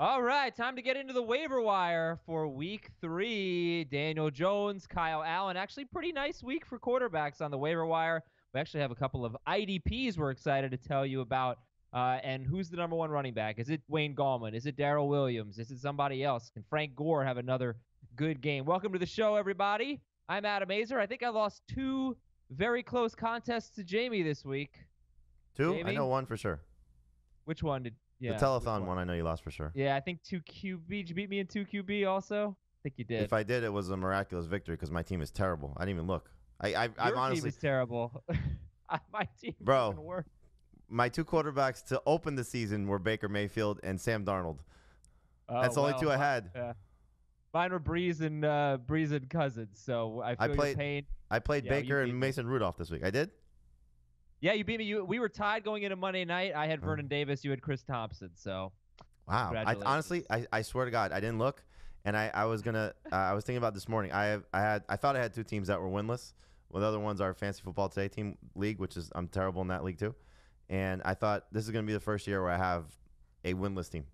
All right, time to get into the waiver wire for week 3. Daniel Jones, Kyle Allen. Actually, pretty nice week for quarterbacks on the waiver wire. We actually have a couple of IDPs we're excited to tell you about. And who's the number one running back? Is it Wayne Gallman? Is it Darryl Williams? Is it somebody else? Can Frank Gore have another good game? Welcome to the show, everybody. I'm Adam Azer. I think I lost 2 very close contests to Jamie this week. 2? Jamie? I know 1 for sure. Which one did? Yeah, the telethon one I know you lost for sure. Yeah, I think 2 QB. Did you beat me in 2 QB also? I think you did. If I did, it was a miraculous victory because my team is terrible. I didn't even look. Your honestly, team is terrible. My team is even worse. My 2 quarterbacks to open the season were Baker Mayfield and Sam Darnold. That's only 2 I had. Yeah. Mine were Breeze and Cousins, so I feel your pain. I played Baker and Mason Rudolph this week. I did? Yeah, you beat me. We were tied going into Monday night. I had Vernon Davis. You had Chris Thompson. So, wow. I swear to God, I didn't look, and I was gonna. I was thinking about this morning. I thought I had 2 teams that were winless. Well, the other one's our Fantasy Football Today team league, which is I'm terrible in that league too. And I thought this is gonna be the first year where I have a winless team.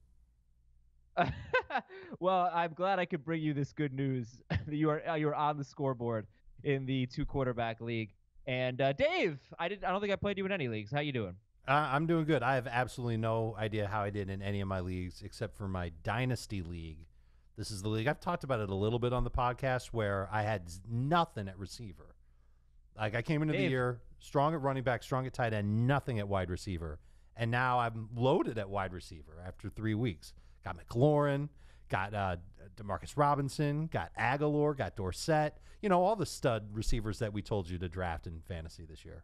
Well, I'm glad I could bring you this good news. You are on the scoreboard in the 2 quarterback league. And Dave, I don't think I played you in any leagues. How you doing? I'm doing good. I have absolutely no idea how I did in any of my leagues except for my Dynasty League. This is the league. I've talked about it a little bit on the podcast where I had nothing at receiver. Like I came into the year strong at running back, strong at tight end, nothing at wide receiver. And now I'm loaded at wide receiver after 3 weeks. Got McLaurin, got Demarcus Robinson, got Aguilar, got Dorsett. You know, all the stud receivers that we told you to draft in fantasy this year.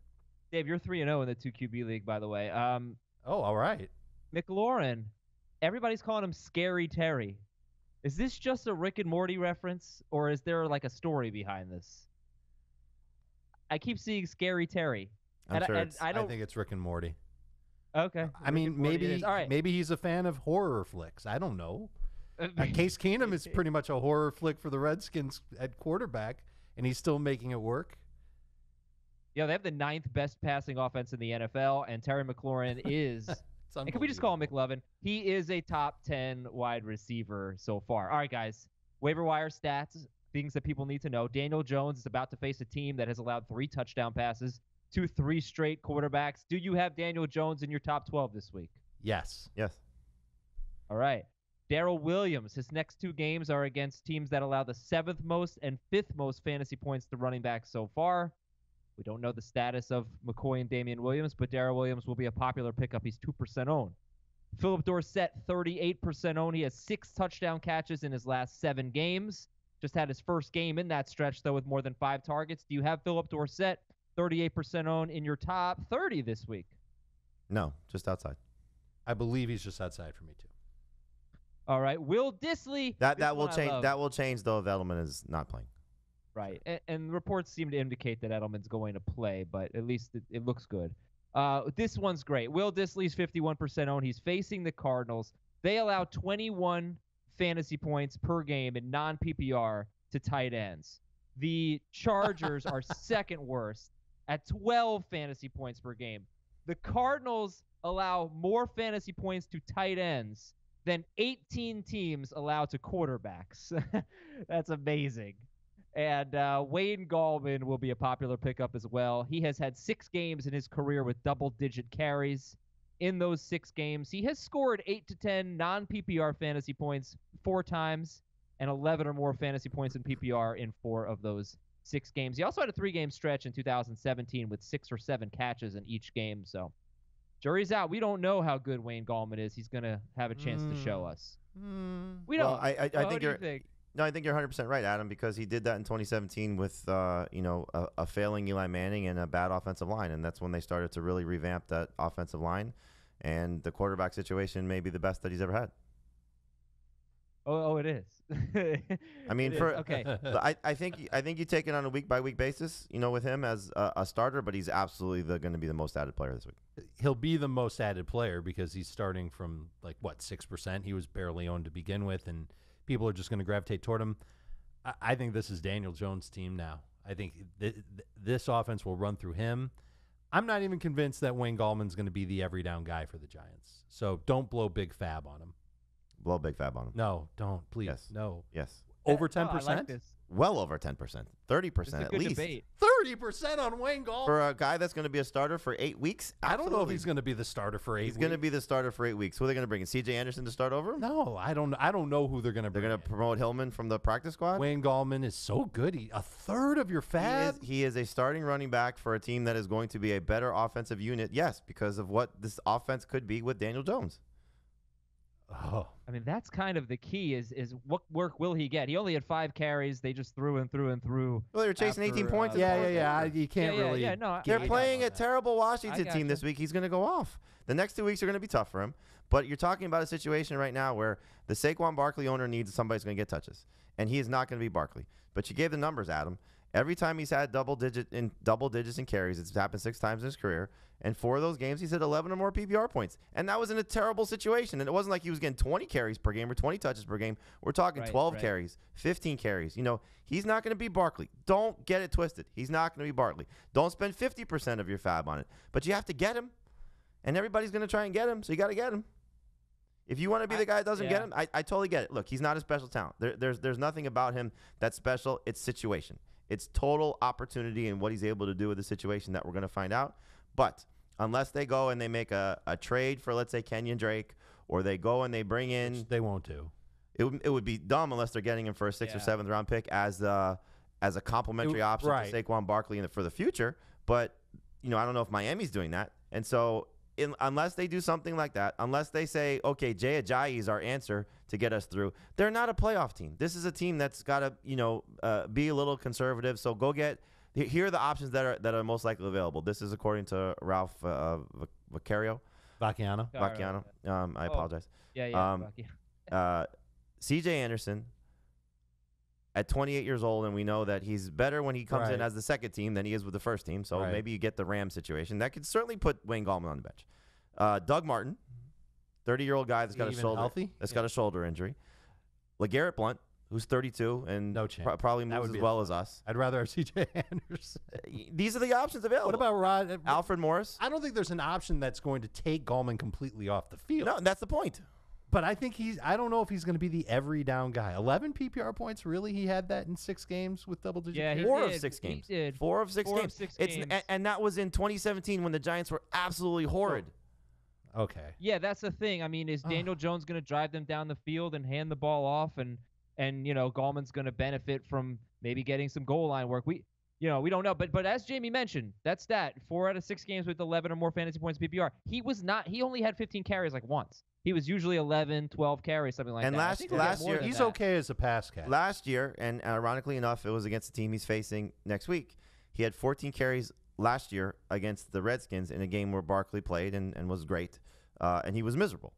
Dave, you're 3-0 in the 2 QB league, by the way. All right. McLaurin, everybody's calling him Scary Terry. Is this just a Rick and Morty reference, or is there like a story behind this? I keep seeing Scary Terry. I think it's Rick and Morty. Okay. I mean, maybe he's a fan of horror flicks. I don't know. Case Keenum is pretty much a horror flick for the Redskins at quarterback, and he's still making it work. Yeah, they have the 9th best passing offense in the NFL, and Terry McLaurin is and can we just call him McLovin? He is a top 10 wide receiver so far. All right, guys. Waiver wire stats, things that people need to know. Daniel Jones is about to face a team that has allowed 3 touchdown passes to 3 straight quarterbacks. Do you have Daniel Jones in your top 12 this week? Yes. All right. Darryl Williams, his next 2 games are against teams that allow the 7th most and 5th most fantasy points to running backs so far. We don't know the status of McCoy and Damian Williams, but Darryl Williams will be a popular pickup. He's 2% owned. Phillip Dorsett, 38% owned. He has 6 touchdown catches in his last 7 games. Just had his first game in that stretch, though, with more than 5 targets. Do you have Phillip Dorsett, 38% owned, in your top 30 this week? No, just outside. I believe he's just outside for me, too. All right. Will Dissly. That will change. That will change, though, if Edelman is not playing. Right. And reports seem to indicate that Edelman's going to play, but at least it looks good. This one's great. Will Dissly's 51% owned. He's facing the Cardinals. They allow 21 fantasy points per game in non-PPR to tight ends. The Chargers are second worst at 12 fantasy points per game. The Cardinals allow more fantasy points to tight ends than 18 teams allow to quarterbacks. That's amazing. And Wayne Gallman will be a popular pickup as well. He has had 6 games in his career with double-digit carries. In those 6 games, he has scored 8 to 10 non-PPR fantasy points 4 times and 11 or more fantasy points in PPR in 4 of those 6 games. He also had a 3-game stretch in 2017 with 6 or 7 catches in each game. So jury's out. We don't know how good Wayne Gallman is. He's going to have a chance to show us. We don't. Well, I think you're. No, I think you're 100% right, Adam, because he did that in 2017 with, a failing Eli Manning and a bad offensive line, and that's when they started to really revamp that offensive line, and the quarterback situation may be the best that he's ever had. Oh, it is. I mean, I think you take it on a week-by-week basis, with him as a starter, but he's absolutely going to be the most added player this week. He'll be the most added player because he's starting from, 6%? He was barely owned to begin with, and people are just going to gravitate toward him. I think this is Daniel Jones' team now. I think this offense will run through him. I'm not even convinced that Wayne Gallman's going to be the every down guy for the Giants. So don't blow big FAAB on him. Blow a big fab on him. No, don't. Please. Yes. No. Yes. Over No, 10%? I like this. Well over 10%. 30% It's a at good least. debate. 30% on Wayne Gallman. For a guy that's going to be a starter for 8 weeks? I don't know if Absolutely. he's going to be the starter for 8 He's weeks. going to be the starter for 8 weeks. Who are they going to bring in? C.J. Anderson to start over him? No, I don't know who they're going to They're bring. going to promote Hillman from the practice squad? Wayne Gallman is so good. A third of your fab. He is a starting running back for a team that is going to be a better offensive unit, yes, because of what this offense could be with Daniel Jones. Oh. I mean, that's kind of the key is what work will he get? He only had 5 carries. They just threw and threw and threw. Well, they were chasing after, 18 points. Yeah. You can't really. Yeah, no, They're I playing got a that. terrible I Washington gotcha. team this week. He's going to go off. The next 2 weeks are going to be tough for him. But you're talking about a situation right now where the Saquon Barkley owner needs somebody who's going to get touches. And he is not going to be Barkley. But you gave the numbers, Adam. Every time he's had double digits in carries, it's happened 6 times in his career. And 4 of those games, he's had 11 or more PPR points. And that was in a terrible situation. And it wasn't like he was getting 20 carries per game or 20 touches per game. We're talking 12 carries, 15 carries. You know, he's not going to be Barkley. Don't get it twisted. He's not going to be Barkley. Don't spend 50% of your fab on it. But you have to get him. And everybody's going to try and get him, so you got to get him. If you want to be the guy that doesn't get him, I totally get it. Look, he's not a special talent. There's nothing about him that's special. It's situation. It's total opportunity and what he's able to do with the situation that we're going to find out. But unless they go and they make a trade for, let's say, Kenyon Drake, or they go and they bring in – Which they won't do. It would be dumb unless they're getting him for a 6th or 7th round pick as a complimentary option to Saquon Barkley for the future. But, you know, I don't know if Miami's doing that. And so – unless they do something like that, unless they say, okay, Jay Ajayi is our answer to get us through, they're not a playoff team. This is a team that's got to, be a little conservative. So go get – here are the options that are most likely available. This is according to Ralph Vacchiano. I apologize. C.J. Anderson at 28 years old, and we know that he's better when he comes in as the second team than he is with the first team. So maybe you get the Rams situation. That could certainly put Wayne Gallman on the bench. Doug Martin, 30-year-old guy that's got a shoulder injury. LeGarrette Blount, who's 32 and probably moves as well as us. I'd rather have C.J. Anderson. These are the options available. What about Alfred Morris? I don't think there's an option that's going to take Gallman completely off the field. No, that's the point. But I think I don't know if he's going to be the every down guy. 11 PPR points, really? He had that in 6 games with double-digit. Yeah, 4 of 6 games. He did. 4 of 6 4 games. of 6 games. And that was in 2017 when the Giants were absolutely horrid. Okay. Yeah, that's the thing. I mean, is Daniel Jones going to drive them down the field and hand the ball off, and Gallman's going to benefit from maybe getting some goal line work? We don't know. But as Jamie mentioned, that stat, 4 out of 6 games with 11 or more fantasy points PPR, he only had 15 carries like once. He was usually 11, 12 carries, something like that. And last year, he's okay as a pass catcher. Last year, and ironically enough, it was against the team he's facing next week. He had 14 carries last year against the Redskins in a game where Barkley played and was great, and he was miserable.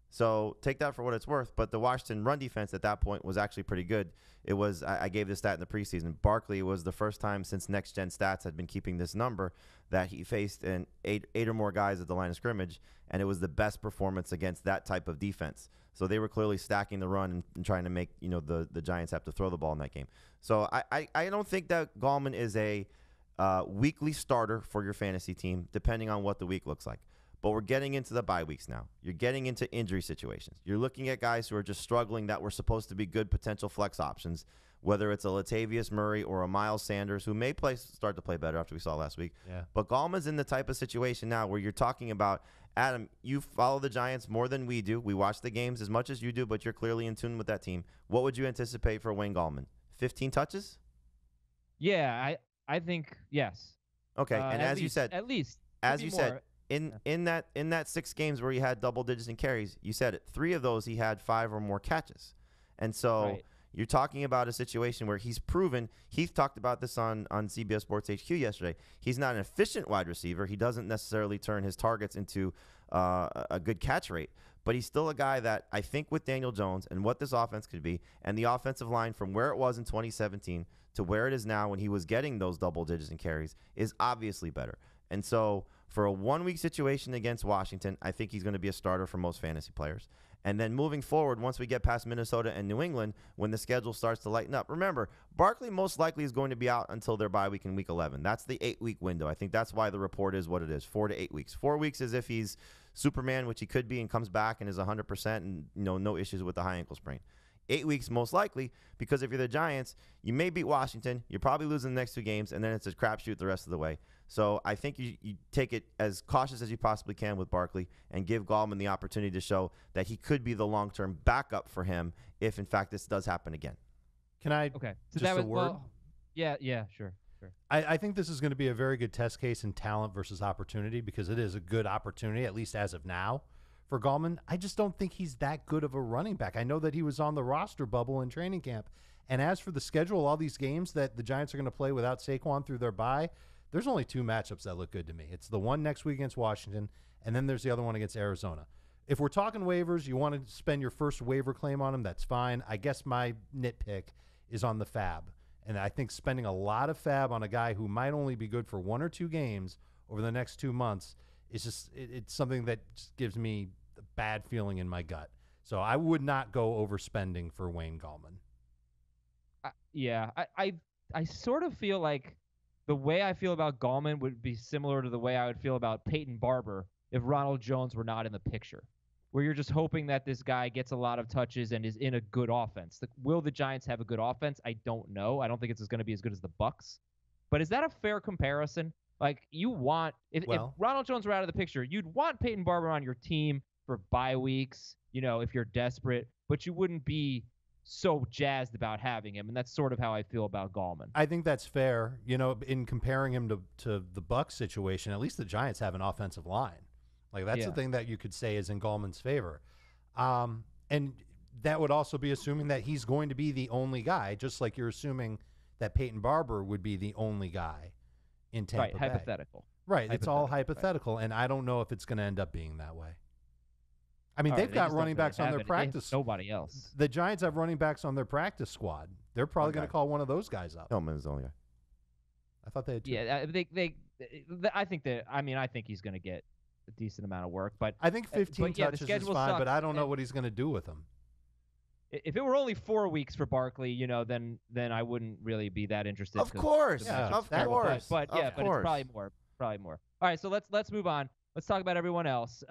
So take that for what it's worth. But the Washington run defense at that point was actually pretty good. It was I gave this stat in the preseason. Barkley was the first time since Next Gen Stats had been keeping this number that he faced eight or more guys at the line of scrimmage, and it was the best performance against that type of defense. So they were clearly stacking the run and trying to make the Giants have to throw the ball in that game. So I don't think that Gallman is a weekly starter for your fantasy team, depending on what the week looks like. But we're getting into the bye weeks now. You're getting into injury situations. You're looking at guys who are just struggling that were supposed to be good potential flex options, whether it's a Latavius Murray or a Miles Sanders, who may start to play better after we saw last week. Yeah. But Gallman's in the type of situation now where you're talking about, Adam, you follow the Giants more than we do. We watch the games as much as you do, but you're clearly in tune with that team. What would you anticipate for Wayne Gallman? 15 touches? Yeah, I think yes. Okay, and as you said, in that 6 games where he had double digits in carries, you said it, 3 of those he had 5 or more catches. And so you're talking about a situation where he's proven, Heath talked about this on CBS Sports HQ yesterday, he's not an efficient wide receiver. He doesn't necessarily turn his targets into a good catch rate, but he's still a guy that I think with Daniel Jones and what this offense could be, and the offensive line from where it was in 2017 to where it is now when he was getting those double digits in carries is obviously better. And so for a 1-week situation against Washington, I think he's going to be a starter for most fantasy players. And then moving forward, once we get past Minnesota and New England, when the schedule starts to lighten up. Remember, Barkley most likely is going to be out until their bye week in week 11. That's the 8-week window. I think that's why the report is what it is, 4 to 8 weeks. 4 weeks is if he's Superman, which he could be, and comes back and is 100% and no issues with the high ankle sprain. 8 weeks most likely, because if you're the Giants, you may beat Washington. You're probably losing the next 2 games, and then it's a crapshoot the rest of the way. So I think you take it as cautious as you possibly can with Barkley and give Gallman the opportunity to show that he could be the long-term backup for him if, in fact, this does happen again. Can I Okay. So just that a was, word? well, yeah, sure. I think this is going to be a very good test case in talent versus opportunity, because it is a good opportunity, at least as of now, for Gallman. I just don't think he's that good of a running back. I know that he was on the roster bubble in training camp. And as for the schedule, all these games that the Giants are going to play without Saquon through their bye, there's only 2 matchups that look good to me. It's the one next week against Washington, and then there's the other one against Arizona. If we're talking waivers, you want to spend your first waiver claim on him, that's fine. I guess my nitpick is on the FAAB. And I think spending a lot of FAAB on a guy who might only be good for 1 or 2 games over the next 2 months is just it's something that just gives me a bad feeling in my gut. So I would not go overspending for Wayne Gallman. I sort of feel like the way I feel about Gallman would be similar to the way I would feel about Peyton Barber if Ronald Jones were not in the picture, where you're just hoping that this guy gets a lot of touches and is in a good offense. Will the Giants have a good offense? I don't know. I don't think it's going to be as good as the Bucs. But is that a fair comparison? Like, you want if Ronald Jones were out of the picture, you'd want Peyton Barber on your team for bye weeks, if you're desperate, but you wouldn't be so jazzed about having him, and that's sort of how I feel about Gallman. I think that's fair. In comparing him to the Bucs situation, at least the Giants have an offensive line. Like, that's the thing that you could say is in Gallman's favor. And that would also be assuming that he's going to be the only guy, just like you're assuming that Peyton Barber would be the only guy in Tampa Bay. Hypothetical. Right, it's all hypothetical, and I don't know if it's going to end up being that way. I mean, they've got running backs on their practice. Nobody else. The Giants have running backs on their practice squad. They're probably going to call one of those guys up. Hillman's the only guy. I thought they had 2. Yeah, I think he's going to get a decent amount of work, but I think 15 touches is fine, sucks, but I don't know what he's going to do with them. If it were only 4 weeks for Barkley, then I wouldn't really be that interested. Of course, of course. But it's probably more. All right, so let's move on. Let's talk about everyone else.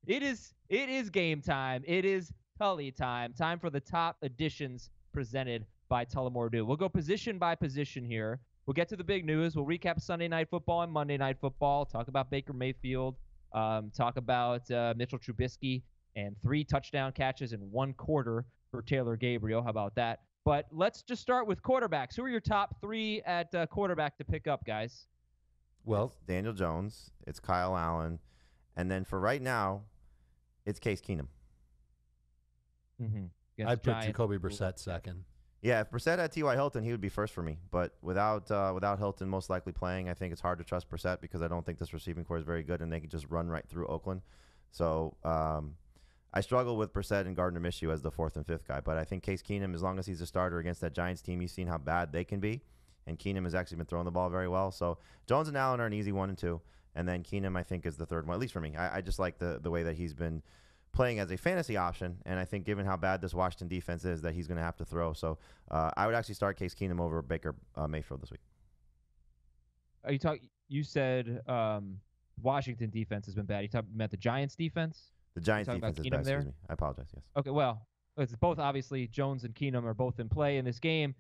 It is game time. It is Tully time. Time for the top additions presented by Tullamore Dew. We'll go position by position here. We'll get to the big news. We'll recap Sunday Night Football and Monday Night Football. Talk about Baker Mayfield. Talk about Mitchell Trubisky and 3 touchdown catches in 1 quarter for Taylor Gabriel. How about that? But let's just start with quarterbacks. Who are your top 3 at quarterback to pick up, guys? Well, it's Daniel Jones, it's Kyle Allen, and then for right now, it's Case Keenum. Mm-hmm. I'd put Jacoby Brissett second. Yeah, if Brissett had T.Y. Hilton, he would be first for me. But without Hilton most likely playing, I think it's hard to trust Brissett because I don't think this receiving core is very good, and they can just run right through Oakland. So I struggle with Brissett and Gardner Minshew as the 4th and 5th guy. But I think Case Keenum, as long as he's a starter against that Giants team, you've seen how bad they can be. And Keenum has actually been throwing the ball very well. So Jones and Allen are an easy 1 and 2. And then Keenum, I think, is the 3rd one, at least for me. I just like the way that he's been playing as a fantasy option. And I think given how bad this Washington defense is, that he's going to have to throw. So I would actually start Case Keenum over Baker Mayfield this week. You said Washington talent has been bad. You meant the Giants defense? The Giants defense is bad, excuse me. I apologize, yes. Okay, well, it's both obviously Jones and Keenum are both in play in this game.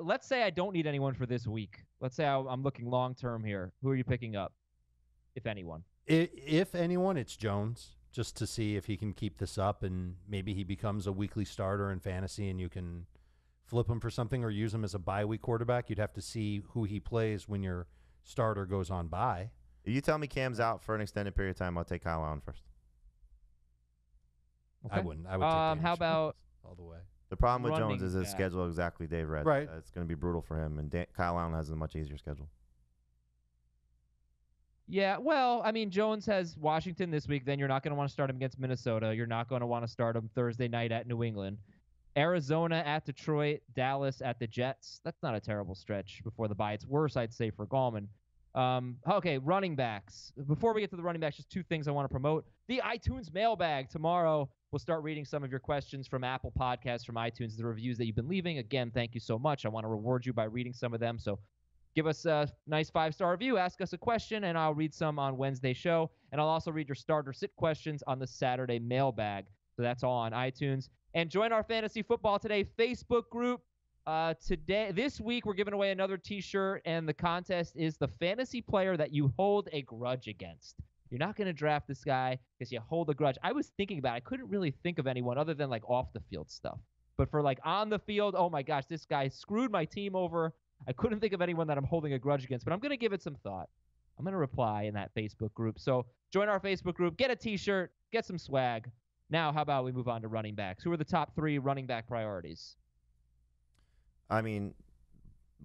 Let's say I don't need anyone for this week. Let's say I'm looking long-term here. Who are you picking up, if anyone? If anyone, it's Jones, just to see if he can keep this up and maybe he becomes a weekly starter in fantasy and you can flip him for something or use him as a bye-week quarterback. You'd have to see who he plays when your starter goes on bye. If you tell me Cam's out for an extended period of time, I'll take Kyle Allen first. Okay. I wouldn't. I would take how about all the way. The problem with Jones is his schedule exactly Dave read. Right. It's going to be brutal for him, and Kyle Allen has a much easier schedule. Yeah, well, I mean, Jones has Washington this week. Then you're not going to want to start him against Minnesota. You're not going to want to start him Thursday night at New England. Arizona at Detroit, Dallas at the Jets. That's not a terrible stretch before the bye. It's worse, I'd say, for Gallman. Okay, running backs. Before we get to the running backs, just two things I want to promote. The iTunes mailbag. Tomorrow, we'll start reading some of your questions from Apple Podcasts, from iTunes, the reviews that you've been leaving. Again, thank you so much. I want to reward you by reading some of them. So give us a nice 5-star review, ask us a question, and I'll read some on Wednesday's show. And I'll also read your starter sit questions on the Saturday mailbag. So that's all on iTunes. And join our Fantasy Football Today Facebook group. This week, we're giving away another T-shirt, and the contest is the fantasy player that you hold a grudge against. You're not going to draft this guy because you hold a grudge. I was thinking about it. I couldn't really think of anyone other than like off the field stuff. But for like on the field, oh my gosh, this guy screwed my team over. I couldn't think of anyone that I'm holding a grudge against, but I'm going to give it some thought. I'm going to reply in that Facebook group. So join our Facebook group, get a T-shirt, get some swag. Now, how about we move on to running backs? Who are the top 3 running back priorities? I mean,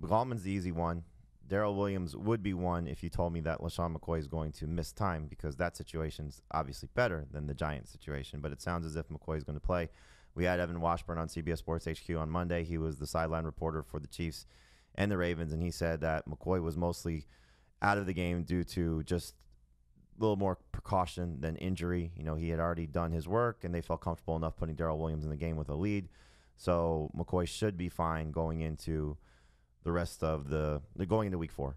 Gallman's the easy one. Darryl Williams would be one if you told me that LaShawn McCoy is going to miss time, because that situation's obviously better than the Giants situation. But it sounds as if McCoy is going to play. We had Evan Washburn on CBS Sports HQ on Monday. He was the sideline reporter for the Chiefs and the Ravens, and he said that McCoy was mostly out of the game due to just a little more precaution than injury. You know, he had already done his work, and they felt comfortable enough putting Darryl Williams in the game with a lead. So McCoy should be fine going into the rest of going into week 4.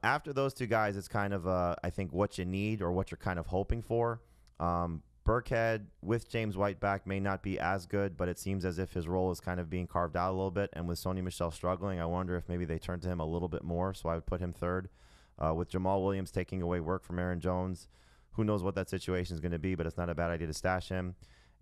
After those two guys, it's kind of, I think, what you need or what you're kind of hoping for. Burkhead with James White back may not be as good, but it seems as if his role is kind of being carved out a little bit. And with Sony Michel struggling, I wonder if maybe they turn to him a little bit more. So I would put him 3rd. With Jamal Williams taking away work from Aaron Jones, who knows what that situation is going to be, but it's not a bad idea to stash him.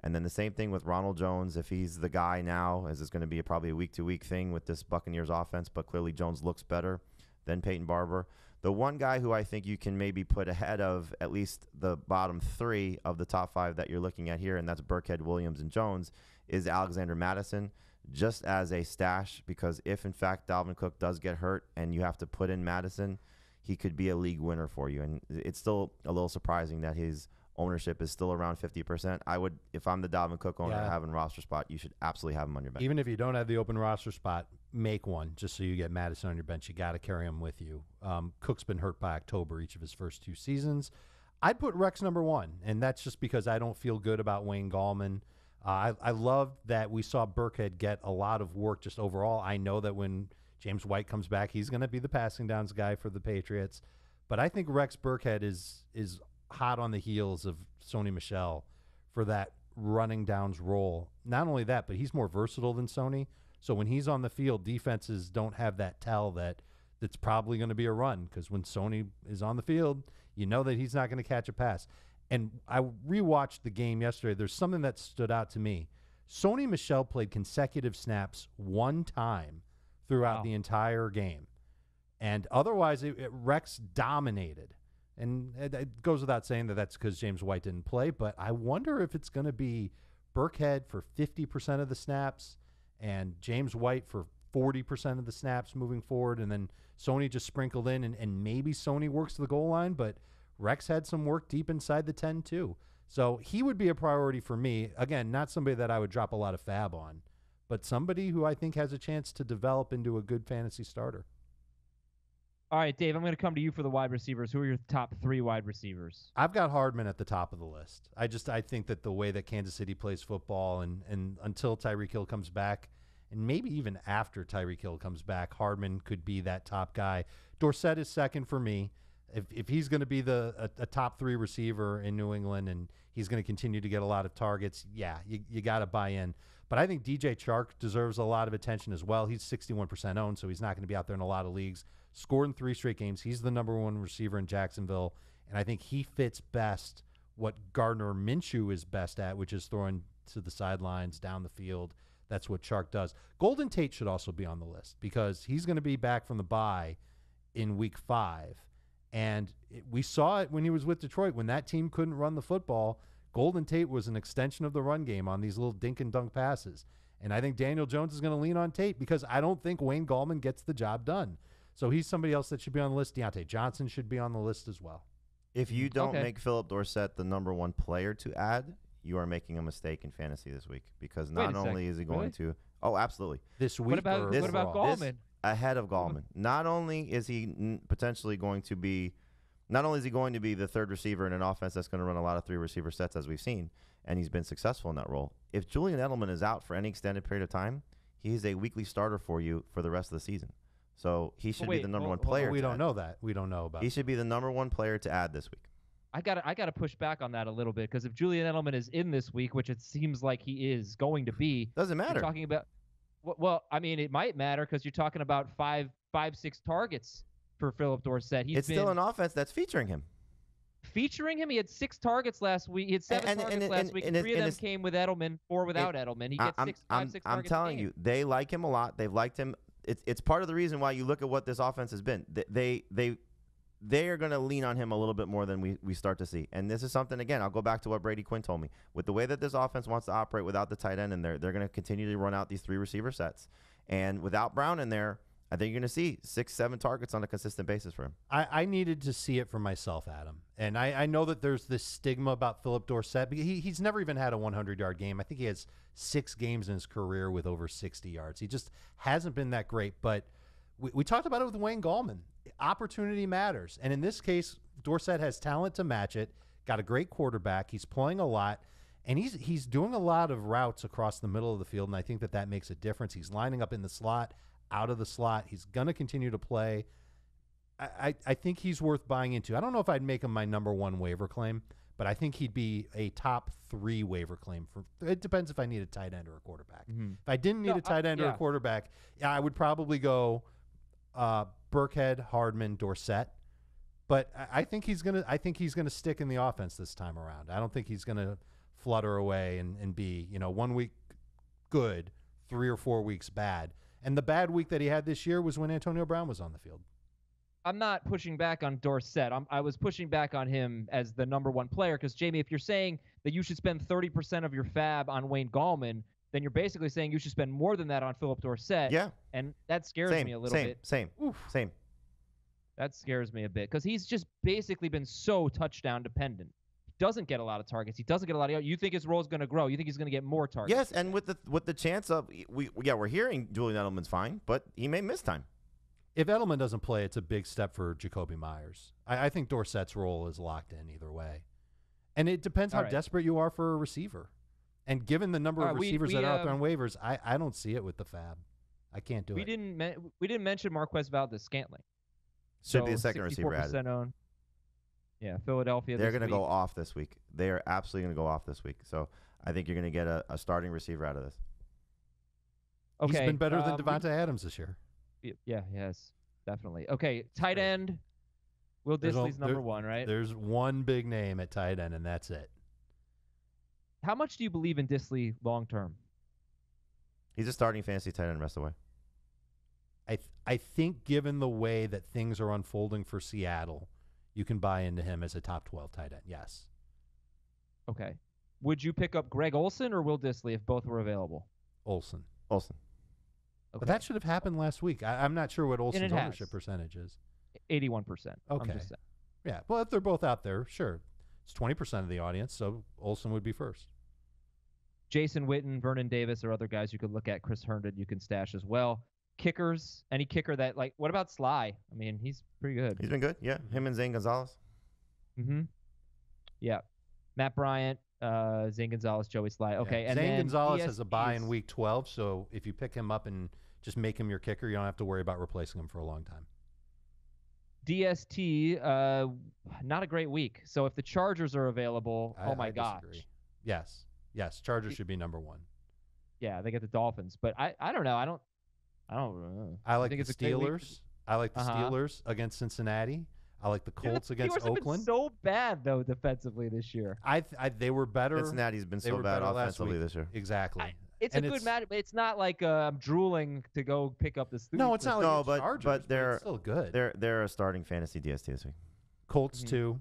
And then the same thing with Ronald Jones. If he's the guy now, as it's going to be probably a week-to-week thing with this Buccaneers offense, but clearly Jones looks better than Peyton Barber. The one guy who I think you can maybe put ahead of at least the bottom 3 of the top 5 that you're looking at here, and that's Burkhead, Williams, and Jones, is Alexander Mattison, just as a stash, because if, in fact, Dalvin Cook does get hurt and you have to put in Mattison, he could be a league winner for you. And it's still a little surprising that his ownership is still around 50%. I would, if I'm the Dalvin Cook owner having a roster spot, you should absolutely have him on your bench. Even if you don't have the open roster spot, make one just so you get Madison on your bench. You got to carry him with you. Cook's been hurt by October each of his first 2 seasons. I'd put Rex number 1, and that's just because I don't feel good about Wayne Gallman. I love that we saw Burkhead get a lot of work just overall. I know that when James White comes back, he's going to be the passing downs guy for the Patriots. But I think Rex Burkhead is hot on the heels of Sony Michel for that running downs role. Not only that, but he's more versatile than Sony. So when he's on the field, defenses don't have that tell that's probably going to be a run, because when Sony is on the field, you know that he's not going to catch a pass. And I rewatched the game yesterday. There's something that stood out to me. Sony Michel played consecutive snaps 1 time throughout the entire game. And otherwise, Rex dominated. And it goes without saying that that's because James White didn't play, but I wonder if it's going to be Burkhead for 50% of the snaps and James White for 40% of the snaps moving forward, and then Sony just sprinkled in, and maybe Sony works to the goal line, but Rex had some work deep inside the 10 too. So he would be a priority for me. Again, not somebody that I would drop a lot of FAAB on, but somebody who I think has a chance to develop into a good fantasy starter. All right, Dave, I'm going to come to you for the wide receivers. Who are your top 3 wide receivers? I've got Hardman at the top of the list. I think that the way that Kansas City plays football, and until Tyreek Hill comes back, and maybe even after Tyreek Hill comes back, Hardman could be that top guy. Dorsett is second for me. If he's going to be a top 3 receiver in New England and he's going to continue to get a lot of targets, you got to buy in. But I think DJ Chark deserves a lot of attention as well. He's 61% owned, so he's not going to be out there in a lot of leagues. Scored in 3 straight games. He's the number 1 receiver in Jacksonville, and I think he fits best what Gardner Minshew is best at, which is throwing to the sidelines, down the field. That's what Chark does. Golden Tate should also be on the list because he's going to be back from the bye in week 5. And we saw it when he was with Detroit. When that team couldn't run the football, Golden Tate was an extension of the run game on these little dink and dunk passes. And I think Daniel Jones is going to lean on Tate because I don't think Wayne Gallman gets the job done. So he's somebody else that should be on the list. Deante Johnson should be on the list as well. If you don't make Phillip Dorsett the number 1 player to add, you are making a mistake in fantasy this week, because not only is he going to – oh, absolutely. This week What about Gallman? ahead of Gallman. Not only is he potentially going to be the third receiver in an offense that's going to run a lot of 3 receiver sets, as we've seen, and he's been successful in that role. If Julian Edelman is out for any extended period of time, he's a weekly starter for you for the rest of the season. So he should be the number one player. We don't know that. We don't know about. He should be the number 1 player to add this week. I gotta push back on that a little bit, because if Julian Edelman is in this week, which it seems like he is going to be, doesn't matter. You're talking about, well, I mean, it might matter because you're talking about 5, 6 targets for Phillip Dorsett. It's still an offense that's featuring him. Featuring him, he had 6 targets last week. He had 7 targets last week. 3 of them came with Edelman, 4 without Edelman. He gets 6 targets. I'm telling you, they like him a lot. They've liked him. It's part of the reason why you look at what this offense has been. They are going to lean on him a little bit more than we start to see. And this is something, again, I'll go back to what Brady Quinn told me. With the way that this offense wants to operate without the tight end in there, they're going to continue to run out these 3 receiver sets. And without Brown in there, I think you're going to see 6, 7 targets on a consistent basis for him. I needed to see it for myself, Adam. And I know that there's this stigma about Phillip Dorsett. He's never even had a 100-yard game. I think he has 6 games in his career with over 60 yards. He just hasn't been that great. But we talked about it with Wayne Gallman. Opportunity matters. And in this case, Dorsett has talent to match it, got a great quarterback. He's playing a lot, and he's doing a lot of routes across the middle of the field, and I think that makes a difference. He's lining up in the slot, out of the slot. He's going to continue to play. I think he's worth buying into. I don't know if I'd make him my number 1 waiver claim, but I think he'd be a top 3 waiver claim. It depends if I need a tight end or a quarterback. Mm-hmm. If I didn't need a tight end or a quarterback, I would probably go Burkhead, Hardman, Dorsett. But I think he's gonna stick in the offense this time around. I don't think he's gonna flutter away and be 1 week good, 3 or 4 weeks bad. And the bad week that he had this year was when Antonio Brown was on the field. I'm not pushing back on Dorsett. I was pushing back on him as the number 1 player because, Jamie, if you're saying that you should spend 30% of your FAAB on Wayne Gallman, then you're basically saying you should spend more than that on Phillip Dorsett. Yeah. And that scares me a little bit. Same. That scares me a bit because he's just basically been so touchdown dependent. He doesn't get a lot of targets. He doesn't get a lot of. You think his role is going to grow? You think he's going to get more targets? Yes, and with the chance of we're hearing Julian Edelman's fine, but he may miss time. If Edelman doesn't play, it's a big step for Jacoby Myers. I think Dorsett's role is locked in either way, and it depends how desperate you are for a receiver. And given the number of receivers that are out there on waivers, I don't see it with the FAAB. I can't do it. We didn't mention Marquez Valdez-Scantling. Should be a second receiver added. Owned. Yeah, Philadelphia. They're going to go off this week. They are absolutely going to go off this week. So I think you're going to get a starting receiver out of this. Okay. He's been better than Devontae Adams this year. Yeah, yes, definitely. Okay, tight end. Will Dissly's number 1, right? There's one big name at tight end, and that's it. How much do you believe in Dissly long term? He's a starting fantasy tight end the rest of the way. I think given the way that things are unfolding for Seattle, you can buy into him as a top 12 tight end. Yes. Okay. Would you pick up Greg Olsen or Will Dissly if both were available? Olsen. Okay. But that should have happened last week. I'm not sure what Olsen's ownership percentage is. 81%. Okay. Yeah. Well, if they're both out there, sure. It's 20% of the audience, so Olsen would be first. Jason Witten, Vernon Davis are other guys you could look at. Chris Herndon you can stash as well. Kickers, any kicker that, like, what about Sly? I mean, he's pretty good. He's been good, yeah. Him and Zane Gonzalez. Mm-hmm. Yeah. Matt Bryant, Zane Gonzalez, Joey Sly. Okay, and Zane then Gonzalez has a bye in week 12, so if you pick him up and just make him your kicker, you don't have to worry about replacing him for a long time. DST, not a great week. So if the Chargers are available, I gosh. Disagree. Yes, Chargers should be number 1. Yeah, they get the Dolphins, but I don't know. I don't know. I like the Steelers. I like the Steelers against Cincinnati. I like the Colts against Oakland. Have been so bad though defensively this year. They were better. Cincinnati's been so bad offensively this year. Exactly. It's a good match. It's not like I'm drooling to go pick up the Steelers. No, it's not like the Chargers, but they're still good. They're a starting fantasy DST this week. Colts too.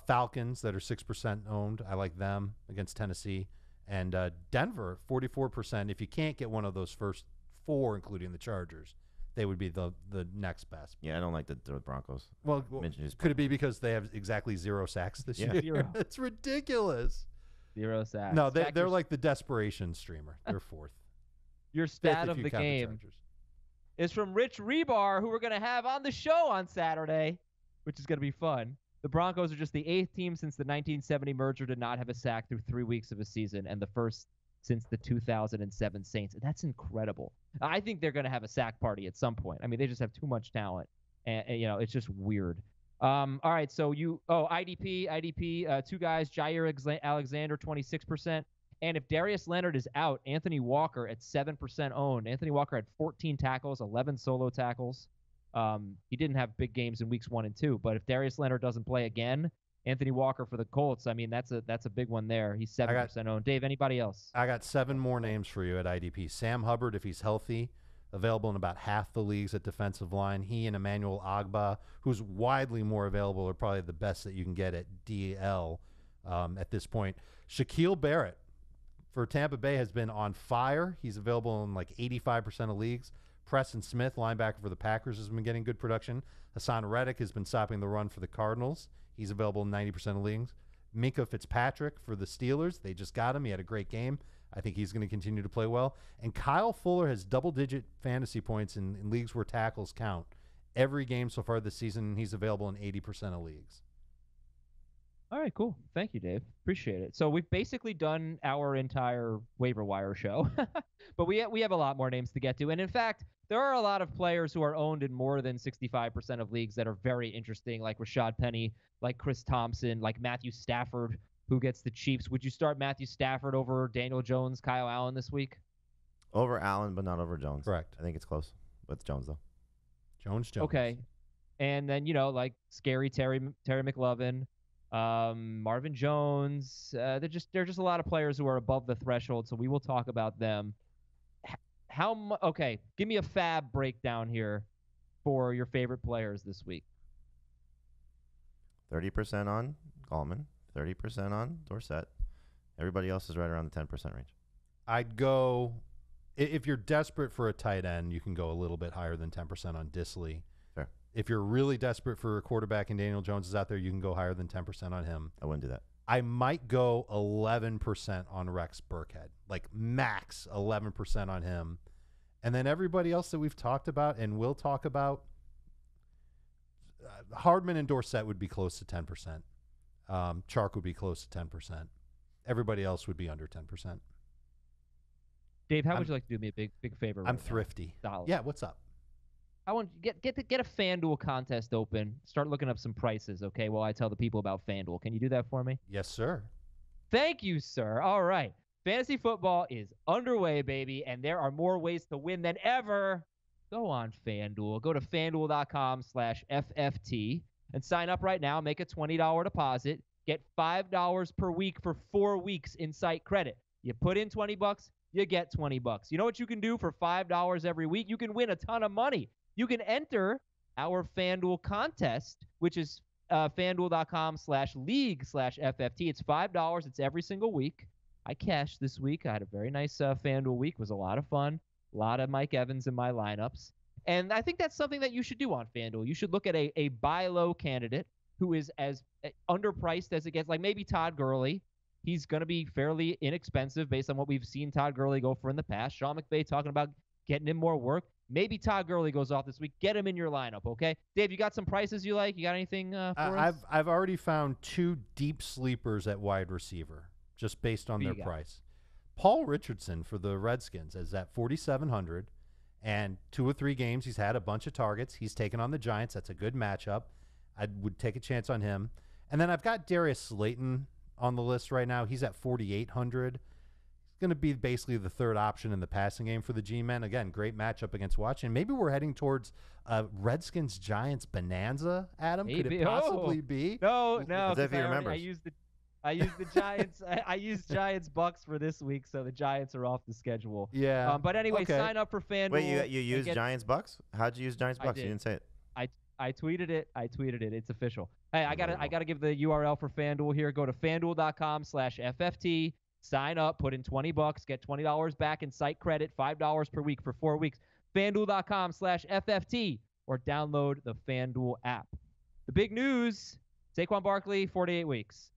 Falcons that are 6% owned. I like them against Tennessee. And Denver, 44%. If you can't get one of those first 4, including the Chargers, they would be the next best. Yeah, I don't like the Broncos. Well, could it be because they have exactly 0 sacks this year? 0. It's ridiculous. 0 sacks. No, they're like the desperation streamer. They're 4th. Your stat of the game. is from Rich Rebar, who we're going to have on the show on Saturday, which is going to be fun. The Broncos are just the 8th team since the 1970 merger to not have a sack through 3 weeks of a season, and the first since the 2007 Saints. That's incredible. I think they're going to have a sack party at some point. I mean, they just have too much talent, and it's just weird. All right, so IDP, 2 guys, Jair Alexander, 26%. And if Darius Leonard is out, Anthony Walker at 7% owned. Anthony Walker had 14 tackles, 11 solo tackles. He didn't have big games in weeks 1 and 2, but if Darius Leonard doesn't play again, Anthony Walker for the Colts, I mean, that's a big one there. He's 7% owned. Dave, anybody else? I got 7 more names for you at IDP. Sam Hubbard, if he's healthy, available in about half the leagues at defensive line. He and Emmanuel Ogbah, who's widely more available, are probably the best that you can get at DL at this point. Shaquille Barrett for Tampa Bay has been on fire. He's available in like 85% of leagues. Preston Smith, linebacker for the Packers, has been getting good production. Hassan Reddick has been stopping the run for the Cardinals. He's available in 90% of leagues. Minka Fitzpatrick for the Steelers. They just got him. He had a great game. I think he's going to continue to play well. And Kyle Fuller has double-digit fantasy points in leagues where tackles count every game so far this season, and he's available in 80% of leagues. All right, cool. Thank you, Dave. Appreciate it. So we've basically done our entire waiver wire show, but we have a lot more names to get to. And in fact, there are a lot of players who are owned in more than 65% of leagues that are very interesting, like Rashad Penny, like Chris Thompson, like Matthew Stafford, who gets the Chiefs. Would you start Matthew Stafford over Daniel Jones, Kyle Allen this week? Over Allen, but not over Jones. Correct. I think it's close with Jones, though. Jones. Okay. And then, like scary Terry McLaurin, Marvin Jones. They're just a lot of players who are above the threshold, so we will talk about them. Okay, give me a FAAB breakdown here for your favorite players this week. 30% on Gallman, 30% on Dorsett. Everybody else is right around the 10% range. I'd go, if you're desperate for a tight end, you can go a little bit higher than 10% on Dissly. Fair. If you're really desperate for a quarterback and Daniel Jones is out there, you can go higher than 10% on him. I wouldn't do that. I might go 11% on Rex Burkhead, like max 11% on him. And then everybody else that we've talked about and will talk about, Hardman and Dorsett would be close to 10%. Chark would be close to 10%. Everybody else would be under 10%. Dave, how would you like to do me a big favor? I'm thrifty. Yeah, what's up? I want get a FanDuel contest open. Start looking up some prices, okay? While I tell the people about FanDuel. Can you do that for me? Yes, sir. Thank you, sir. All right. Fantasy football is underway, baby, and there are more ways to win than ever. Go on FanDuel. Go to FanDuel.com/FFT and sign up right now. Make a $20 deposit. Get $5 per week for 4 weeks in site credit. You put in $20, you get $20. You know what you can do for $5 every week? You can win a ton of money. You can enter our FanDuel contest, which is FanDuel.com/league/FFT. It's $5. It's every single week. I cashed this week. I had a very nice FanDuel week. It was a lot of fun. A lot of Mike Evans in my lineups. And I think that's something that you should do on FanDuel. You should look at a buy low candidate who is as underpriced as it gets, like maybe Todd Gurley. He's going to be fairly inexpensive based on what we've seen Todd Gurley go for in the past. Sean McVay talking about getting him more work. Maybe Todd Gurley goes off this week. Get him in your lineup, okay? Dave, you got some prices you like? You got anything for us? I've already found 2 deep sleepers at wide receiver, just based on their price. Paul Richardson for the Redskins is at 4,700, and 2 or 3 games he's had a bunch of targets. He's taken on the Giants. That's a good matchup. I would take a chance on him. And then I've got Darius Slayton on the list right now. He's at 4,800. He's going to be basically the third option in the passing game for the G-men. Again, great matchup against Washington. Maybe we're heading towards Redskins-Giants bonanza, Adam? Maybe. Could it possibly be? No. As if he remembers. I used the Giants. I used Giants Bucks for this week, so the Giants are off the schedule. Yeah. But anyway, okay. Sign up for FanDuel. Wait, you used Giants Bucks? How'd you use Giants Bucks? You didn't say it. I tweeted it. It's official. Hey, I gotta give the URL for FanDuel here. Go to FanDuel.com/FFT. Sign up. Put in $20. Get $20 back in site credit. $5 per week for 4 weeks. FanDuel.com/FFT or download the FanDuel app. The big news: Saquon Barkley, 48 weeks.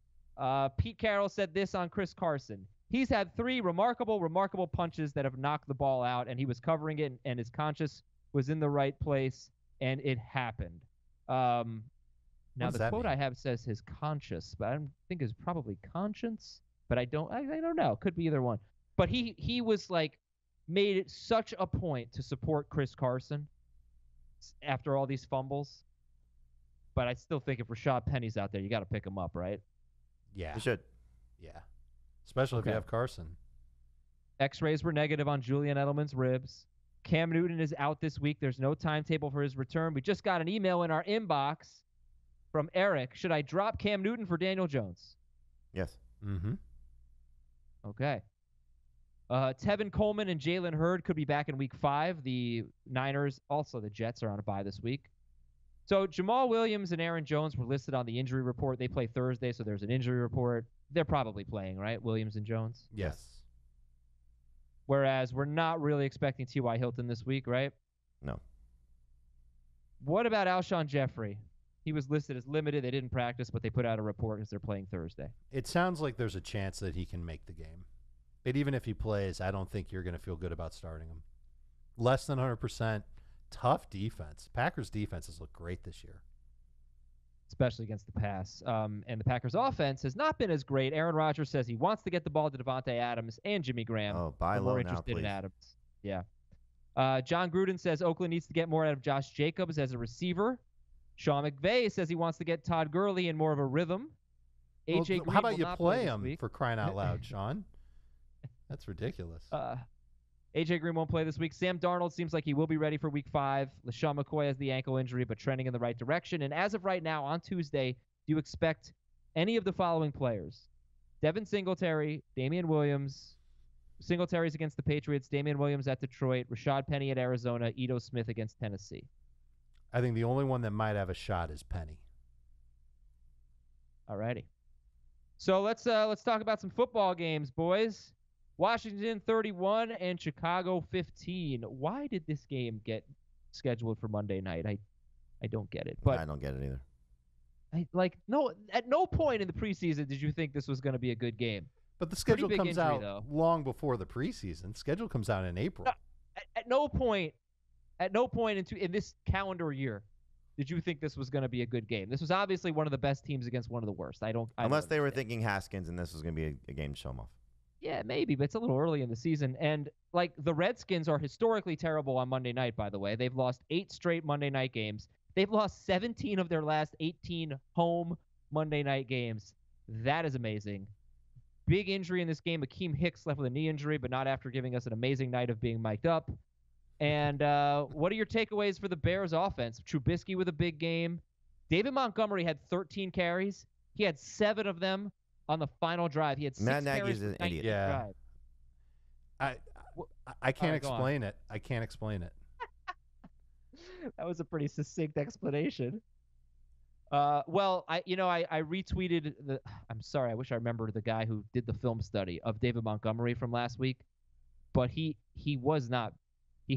Pete Carroll said this on Chris Carson. He's had 3 remarkable punches that have knocked the ball out, and he was covering it and is conscious was in the right place, and it happened. Now the quote I have says his conscience, but I think it's probably conscience, but I don't know. Could be either one. But he was like made it such a point to support Chris Carson after all these fumbles. But I still think if Rashad Penny's out there, you got to pick him up, right? Yeah. You should. Yeah. Especially if you have Carson. X-rays were negative on Julian Edelman's ribs. Cam Newton is out this week. There's no timetable for his return. We just got an email in our inbox from Eric. Should I drop Cam Newton for Daniel Jones? Yes. Mm-hmm. Okay. Tevin Coleman and Jalen Hurd could be back in week 5. The Niners, also the Jets, are on a bye this week. So Jamal Williams and Aaron Jones were listed on the injury report. They play Thursday, so there's an injury report. They're probably playing, right? Williams and Jones? Yes. Whereas we're not really expecting T.Y. Hilton this week, right? No. What about Alshon Jeffery? He was listed as limited. They didn't practice, but they put out a report because they're playing Thursday. It sounds like there's a chance that he can make the game. But even if he plays, I don't think you're going to feel good about starting him. Less than 100%. Tough defense. Packers' defenses look great this year. Especially against the pass. And the Packers' offense has not been as great. Aaron Rodgers says he wants to get the ball to Devontae Adams and Jimmy Graham. Oh, buy more low interested now, in please. Adams. Yeah. John Gruden says Oakland needs to get more out of Josh Jacobs as a receiver. Sean McVay says he wants to get Todd Gurley in more of a rhythm. Well, AJ Green how about will you not play this him week. for crying out loud, Sean? That's ridiculous. AJ Green won't play this week. Sam Darnold seems like he will be ready for week 5. LaShawn McCoy has the ankle injury, but trending in the right direction. And as of right now, on Tuesday, do you expect any of the following players? Devin Singletary, Damian Williams. Singletary's against the Patriots. Damian Williams at Detroit. Rashad Penny at Arizona. Ito Smith against Tennessee. I think the only one that might have a shot is Penny. All righty. So let's talk about some football games, boys. Washington 31 and Chicago 15. Why did this game get scheduled for Monday night? I don't get it. But I don't get it either. At no point in the preseason did you think this was going to be a good game. But the schedule big comes injury, out though. long before the preseason. Schedule comes out in April. No, at no point in this calendar year did you think this was going to be a good game. This was obviously one of the best teams against one of the worst. Unless they were thinking Haskins and this was going to be a game to show them off. Yeah, maybe, but it's a little early in the season. And, the Redskins are historically terrible on Monday night, by the way. They've lost 8 straight Monday night games. They've lost 17 of their last 18 home Monday night games. That is amazing. Big injury in this game. Akeem Hicks left with a knee injury, but not after giving us an amazing night of being mic'd up. And what are your takeaways for the Bears offense? Trubisky with a big game. David Montgomery had 13 carries. He had 7 of them on the final drive. He had 6 Matt carries. Nagy's an idiot. Yeah. I can't explain it. I can't explain it. That was a pretty succinct explanation. Well, I retweeted I'm sorry, I wish I remembered the guy who did the film study of David Montgomery from last week, but he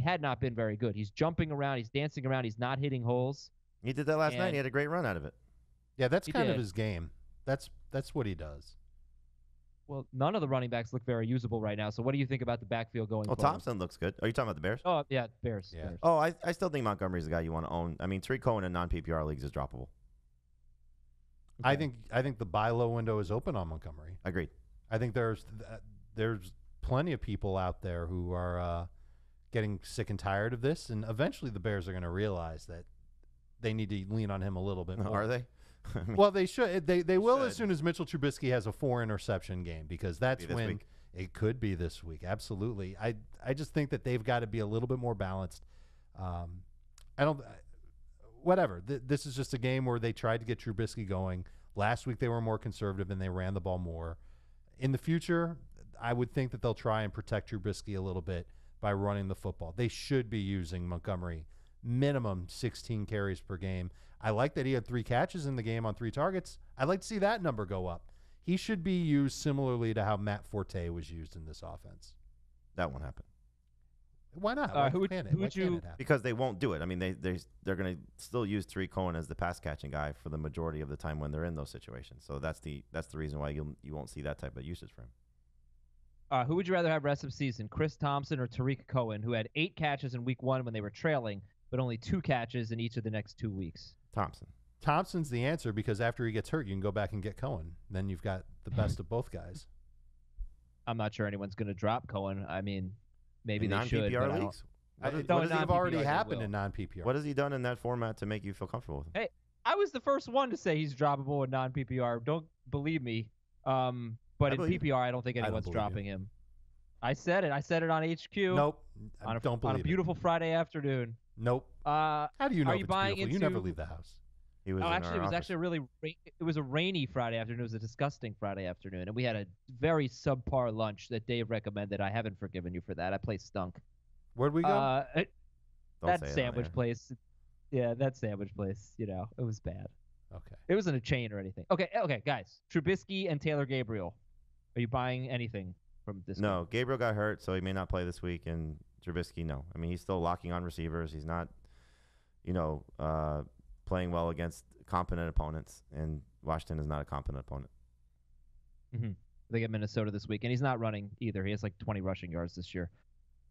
had not been very good. He's jumping around, he's dancing around, he's not hitting holes. He did that last night. He had a great run out of it. Yeah, that's He kind of did. his game. That's what he does. Well, none of the running backs look very usable right now. So what do you think about the backfield going forward? Thompson looks good. Are you talking about the Bears? Oh, yeah, Bears. Yeah. Bears. Oh, I still think Montgomery's the guy you want to own. I mean, Tarik Cohen in non-PPR leagues is droppable. Okay. I think the buy low window is open on Montgomery. Agreed. I think there's plenty of people out there who are getting sick and tired of this, and eventually the Bears are going to realize that they need to lean on him a little bit more. Are they? I mean, Well, they should. They will should. as soon as Mitchell Trubisky has a 4 interception game, because that's this when week. it could be this week. Absolutely. I just think that they've got to be a little bit more balanced. Whatever. This is just a game where they tried to get Trubisky going. Last week they were more conservative and they ran the ball more. In the future, I would think that they'll try and protect Trubisky a little bit by running the football. They should be using Montgomery minimum 16 carries per game. I like that he had 3 catches in the game on 3 targets. I'd like to see that number go up. He should be used similarly to how Matt Forte was used in this offense. That won't happen. Why not? Who would you? Because they won't do it. I mean, they're going to still use Tarik Cohen as the pass catching guy for the majority of the time when they're in those situations. So that's the reason why you won't see that type of usage for him. Who would you rather have rest of season, Chris Thompson or Tarik Cohen, who had 8 catches in week 1 when they were trailing, but only 2 catches in each of the next 2 weeks? Thompson. Thompson's the answer because after he gets hurt, you can go back and get Cohen. Then you've got the best of both guys. I'm not sure anyone's going to drop Cohen. I mean, maybe in they should. non-PPR leagues? What does have already happened in non-PPR? What has he done in that format to make you feel comfortable with him? Hey, I was the first one to say he's droppable in non-PPR. Don't believe me. But in PPR, I don't think anyone's dropping him. I said it. I said it on HQ. Nope. Don't believe on a beautiful Friday afternoon. Nope. How do you know if it's beautiful? You never leave the house. He was it was a rainy Friday afternoon. It was a disgusting Friday afternoon, and we had a very subpar lunch that Dave recommended. I haven't forgiven you for that. That place stunk. Where'd we go? That sandwich place. Yeah, that sandwich place. You know, it was bad. Okay. It wasn't a chain or anything. Okay, guys. Trubisky and Taylor Gabriel. Are you buying anything from this? No, Gabriel got hurt, so he may not play this week, and Trubisky, no. I mean, he's still locking on receivers. He's not, playing well against competent opponents, and Washington is not a competent opponent. Mm-hmm. They get Minnesota this week, and he's not running either. He has like 20 rushing yards this year.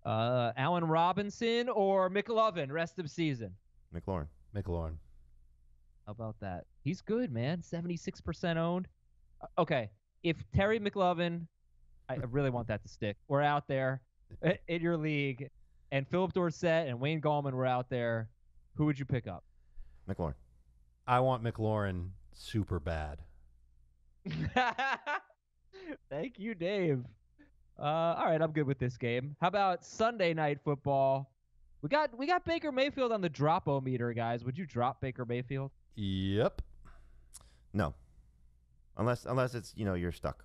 Allen Robinson or McLaurin, rest of season? McLaurin. How about that? He's good, man. 76% owned. Okay, if Terry McLaurin, I really want that to stick, we're out there in your league, and Phillip Dorsett and Wayne Gallman were out there, who would you pick up? McLaurin. I want McLaurin super bad. Thank you, Dave. All right, I'm good with this game. How about Sunday Night Football? We got Baker Mayfield on the dropometer, guys. Would you drop Baker Mayfield? Yep. No. Unless it's, you're stuck.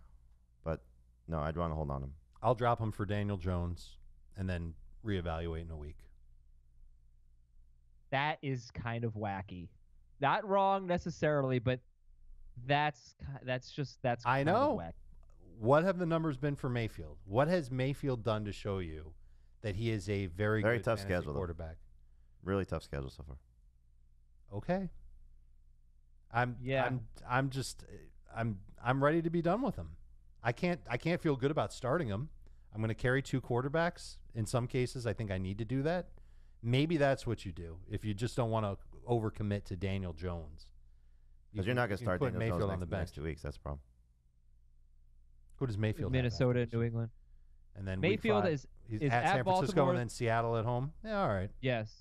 But no, I'd want to hold on to him. I'll drop him for Daniel Jones and then reevaluate in a week. That is kind of wacky. Not wrong necessarily, but that's I know. Wacky. What have the numbers been for Mayfield? What has Mayfield done to show you that he is a very good tough schedule quarterback? Really tough schedule so far. Okay. I'm ready to be done with him. I can't feel good about starting him. I'm going to carry 2 quarterbacks. In some cases, I think I need to do that. Maybe that's what you do if you just don't want to overcommit to Daniel Jones. Because you're not going to start Daniel Mayfield Jones on the next 2 weeks. That's the problem. Who does Mayfield Minnesota, have? New England. And then Mayfield is at San Francisco Baltimore. and then Seattle at home. Yeah, all right. Yes.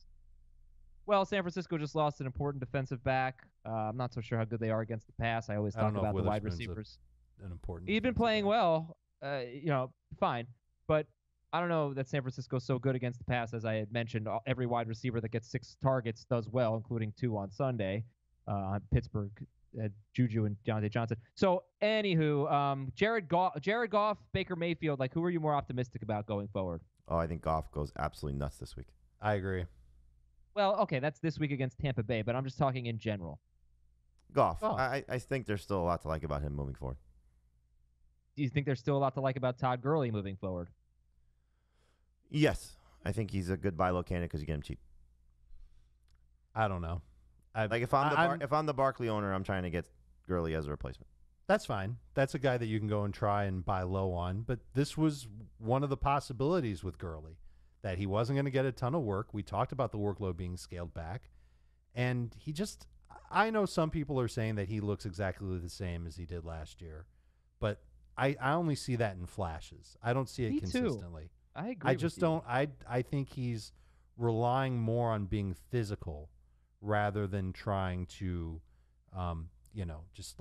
Well, San Francisco just lost an important defensive back. I'm not so sure how good they are against the pass. I always talk about the wide receivers. An important. He's been playing well. Fine. But I don't know that San Francisco's so good against the pass. As I had mentioned, every wide receiver that gets 6 targets does well, including 2 on Sunday. Pittsburgh, Juju and Deante Johnson. So, anywho, Jared Goff, Baker Mayfield, who are you more optimistic about going forward? Oh, I think Goff goes absolutely nuts this week. I agree. Well, okay, that's this week against Tampa Bay, but I'm just talking in general. Goff. Oh. I think there's still a lot to like about him moving forward. Do you think there's still a lot to like about Todd Gurley moving forward? Yes. I think he's a good buy low candidate because you get him cheap. I don't know. If I'm the Barkley owner, I'm trying to get Gurley as a replacement. That's fine. That's a guy that you can go and try and buy low on. But this was one of the possibilities with Gurley, that he wasn't going to get a ton of work. We talked about the workload being scaled back. And I know some people are saying that he looks exactly the same as he did last year. But I only see that in flashes. I don't see it consistently. I agree. I just don't. I think he's relying more on being physical rather than trying to, just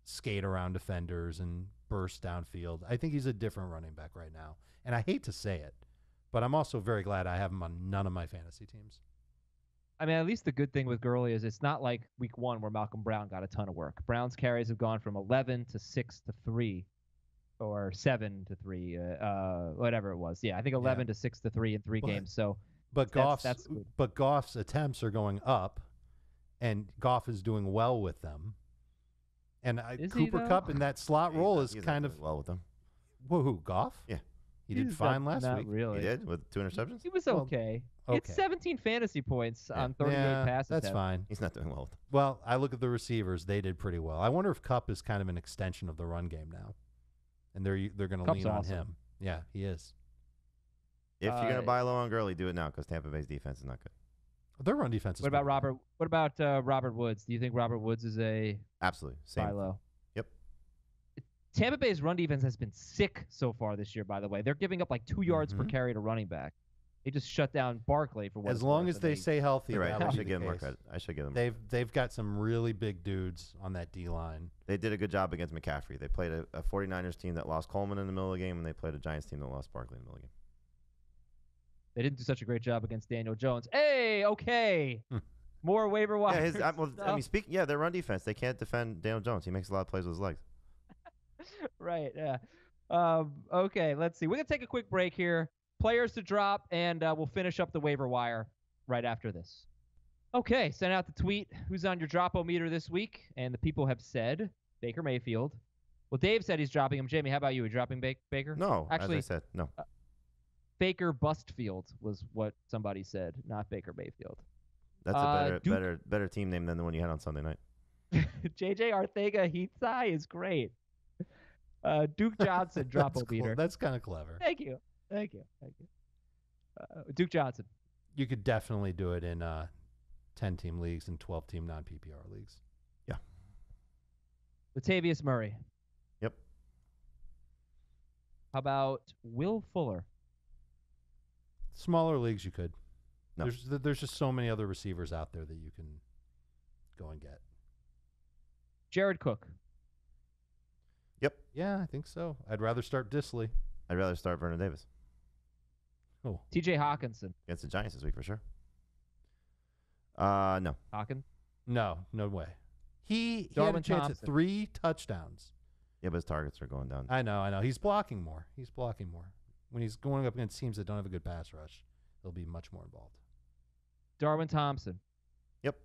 skate around defenders and burst downfield. I think he's a different running back right now. And I hate to say it, but I'm also very glad I have him on none of my fantasy teams. I mean, at least the good thing with Gurley is it's not like week 1 where Malcolm Brown got a ton of work. Brown's carries have gone from 11 to 6 to 3 or 7 to 3, whatever it was. Yeah, I think 11 to 6 to 3 in 3 games. So, But Goff's attempts are going up, and Goff is doing well with them. And Cooper Kupp in that slot role is kind of well with them. Who, Goff? Yeah, he did fine last week. Really. He did with 2 interceptions. He was okay. It's 17 fantasy points on 38 passes. That's fine. He's not doing well with them. Well, I look at the receivers; they did pretty well. I wonder if Kupp is kind of an extension of the run game now, and they're going to lean on him. Yeah, he is. If you're going to buy low on Gurley, do it now because Tampa Bay's defense is not good. Their run defense is What about good. Robert? What about Robert Woods? Do you think Robert Woods is a Absolutely. Same. buy low? Yep. Tampa Bay's run defense has been sick so far this year, by the way. They're giving up like 2 yards per Mhm. carry to running back. They just shut down Barkley for what As it's long worth, as they stay healthy, You're right. that I would should be give the them more case. credit. I should give them. They've got some really big dudes on that D-line. They did a good job against McCaffrey. They played a 49ers team that lost Coleman in the middle of the game, and they played a Giants team that lost Barkley in the middle of the game. They didn't do such a great job against Daniel Jones. Hey, okay. More waiver wire. Yeah, their run defense. They can't defend Daniel Jones. He makes a lot of plays with his legs. Right, yeah. Okay, let's see. We're going to take a quick break here. Players to drop, and we'll finish up the waiver wire right after this. Okay, send out the tweet. Who's on your dropometer this week? And the people have said Baker Mayfield. Well, Dave said he's dropping him. Jamie, how about you? Are you dropping Baker? No, actually, as I said, no. Baker Bustfield was what somebody said, not Baker Mayfield. That's a better team name than the one you had on Sunday night. JJ Arthega-Heatsai is great. Duke Johnson, dropometer. Cool. That's kind of clever. Thank you. Duke Johnson. You could definitely do it in 10-team leagues and 12-team non-PPR leagues. Yeah. Latavius Murray. Yep. How about Will Fuller? Smaller leagues, you could. No. There's just so many other receivers out there that you can go and get. Jared Cook. Yep. Yeah, I think so. I'd rather start Dissly. I'd rather start Vernon Davis. Oh. TJ Hawkinson. Against the Giants this week for sure. No. Hawkins? No way. He had a Darwin chance Thompson. at 3 touchdowns. Yeah, but his targets are going down. I know. He's blocking more. When he's going up against teams that don't have a good pass rush, he'll be much more involved. Darwin Thompson. Yep.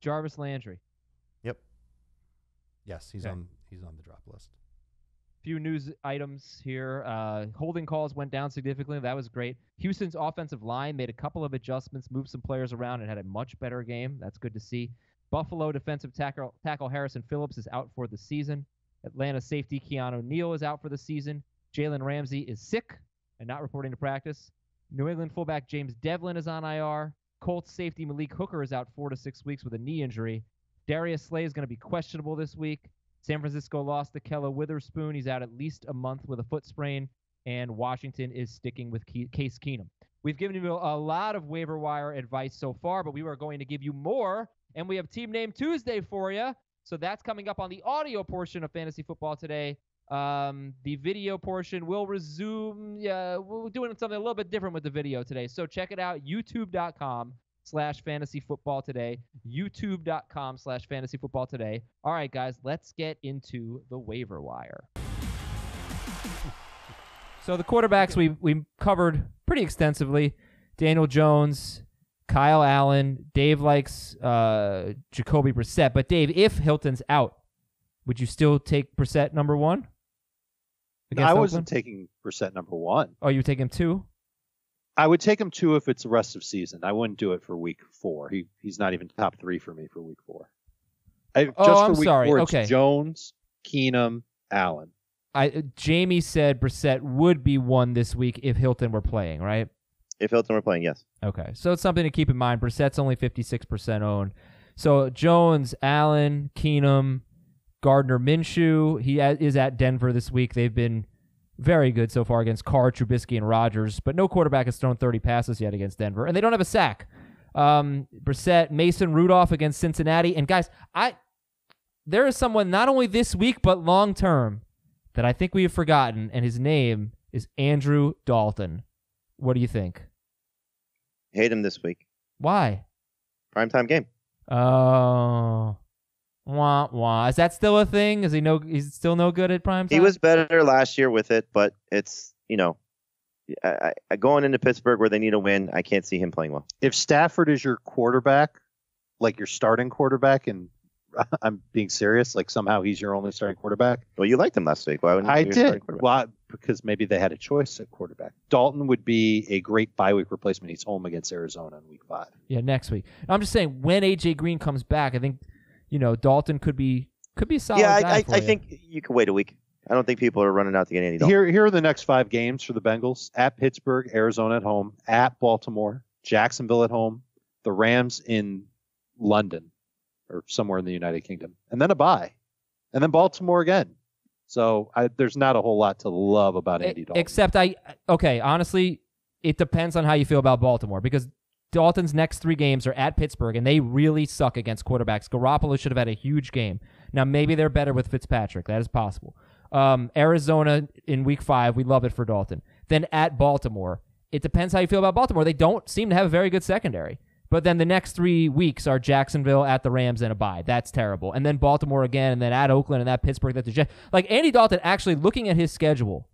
Jarvis Landry. Yep. Yes, he's Okay. on the drop list. Few news items here. Holding calls went down significantly. That was great. Houston's offensive line made a couple of adjustments, moved some players around, and had a much better game. That's good to see. Buffalo defensive tackle Harrison Phillips is out for the season. Atlanta safety Keanu Neal is out for the season. Jalen Ramsey is sick and not reporting to practice. New England fullback James Devlin is on IR. Colts safety Malik Hooker is out 4 to 6 weeks with a knee injury. Darius Slayton is going to be questionable this week. San Francisco lost to Kella Witherspoon. He's out at least a month with a foot sprain. And Washington is sticking with Case Keenum. We've given you a lot of waiver wire advice so far, but we are going to give you more. And we have Team Name Tuesday for you. So that's coming up on the audio portion of Fantasy Football Today. The video portion will resume. We're doing something a little bit different with the video today. So check it out, youtube.com/fantasyfootballtoday, youtube.com/fantasyfootballtoday. All right, guys, let's get into the waiver wire. So the quarterbacks we covered pretty extensively. Daniel Jones, Kyle Allen. Dave likes Jacoby Brissett. But Dave, if Hilton's out, would you still take Brissett number 1? No, I wasn't taking Brissett number 1. Oh, you would take him 2? I would take him 2 if it's the rest of season. I wouldn't do it for week 4. He's not even top 3 for me for week 4. I'm sorry. Four, okay. It's Jones, Keenum, Allen. Jamie said Brissett would be 1 this week if Hilton were playing, right? If Hilton were playing, yes. Okay, so it's something to keep in mind. Brissett's only 56% owned. So Jones, Allen, Keenum, Gardner Minshew, he is at Denver this week. They've been very good so far against Carr, Trubisky, and Rodgers, but no quarterback has thrown 30 passes yet against Denver, and they don't have a sack. Brissett, Mason Rudolph against Cincinnati. And guys, there is someone not only this week but long term that I think we have forgotten, and his name is Andrew Dalton. What do you think? Hate him this week. Why? Primetime game. Oh, wah. Is that still a thing? He's still no good at primetime? He was better last year with it, but it's, going into Pittsburgh where they need a win, I can't see him playing well. If Stafford is your quarterback, like your starting quarterback, and I'm being serious, like somehow he's your only starting quarterback. Well, you liked him last week. Why wouldn't I you be your starting did. quarterback? Well, because maybe they had a choice at quarterback. Dalton would be a great bye week replacement. He's home against Arizona in week 5. Yeah, next week. I'm just saying, when A.J. Green comes back, I think, Dalton could be a solid guy I think you can wait a week. I don't think people are running out to get Andy Dalton. Here are the next 5 games for the Bengals: at Pittsburgh, Arizona at home, at Baltimore, Jacksonville at home, the Rams in London or somewhere in the United Kingdom, and then a bye, and then Baltimore again. So there's not a whole lot to love about Andy Dalton. Except honestly, it depends on how you feel about Baltimore, because Dalton's next 3 games are at Pittsburgh, and they really suck against quarterbacks. Garoppolo should have had a huge game. Now, maybe they're better with Fitzpatrick. That is possible. Arizona in week 5, we love it for Dalton. Then at Baltimore, it depends how you feel about Baltimore. They don't seem to have a very good secondary. But then the next 3 weeks are Jacksonville, at the Rams, and a bye. That's terrible. And then Baltimore again, and then at Oakland, and at Pittsburgh. That's the Jets. Like, Andy Dalton, actually looking at his schedule,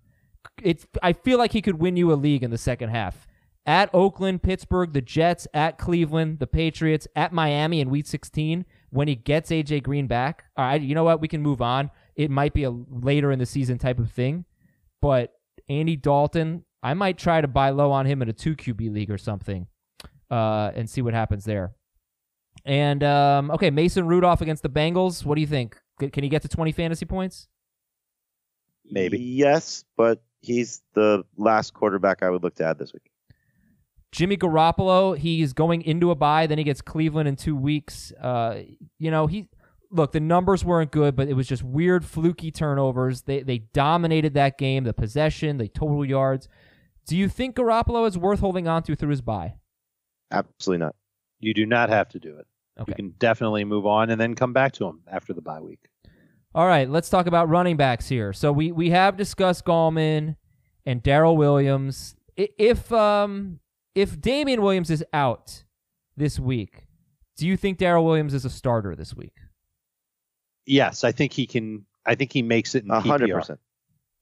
I feel like he could win you a league in the second half. At Oakland, Pittsburgh, the Jets, at Cleveland, the Patriots, at Miami in week 16. When he gets A.J. Green back, all right, you know what? We can move on. It might be a later in the season type of thing. But Andy Dalton, I might try to buy low on him in a 2 QB league or something and see what happens there. And, okay, Mason Rudolph against the Bengals. What do you think? Can he get to 20 fantasy points? Maybe. Yes, but he's the last quarterback I would look to add this week. Jimmy Garoppolo, he's going into a bye, then he gets Cleveland in 2 weeks. Look, the numbers weren't good, but it was just weird, fluky turnovers. They dominated that game, the possession, the total yards. Do you think Garoppolo is worth holding on to through his bye? Absolutely not. You do not have to do it. Okay. You can definitely move on and then come back to him after the bye week. All right, let's talk about running backs here. So we have discussed Gallman and Darryl Williams. If Damian Williams is out this week, do you think Darryl Williams is a starter this week? Yes, I think he can. I think he makes it in PPR 100%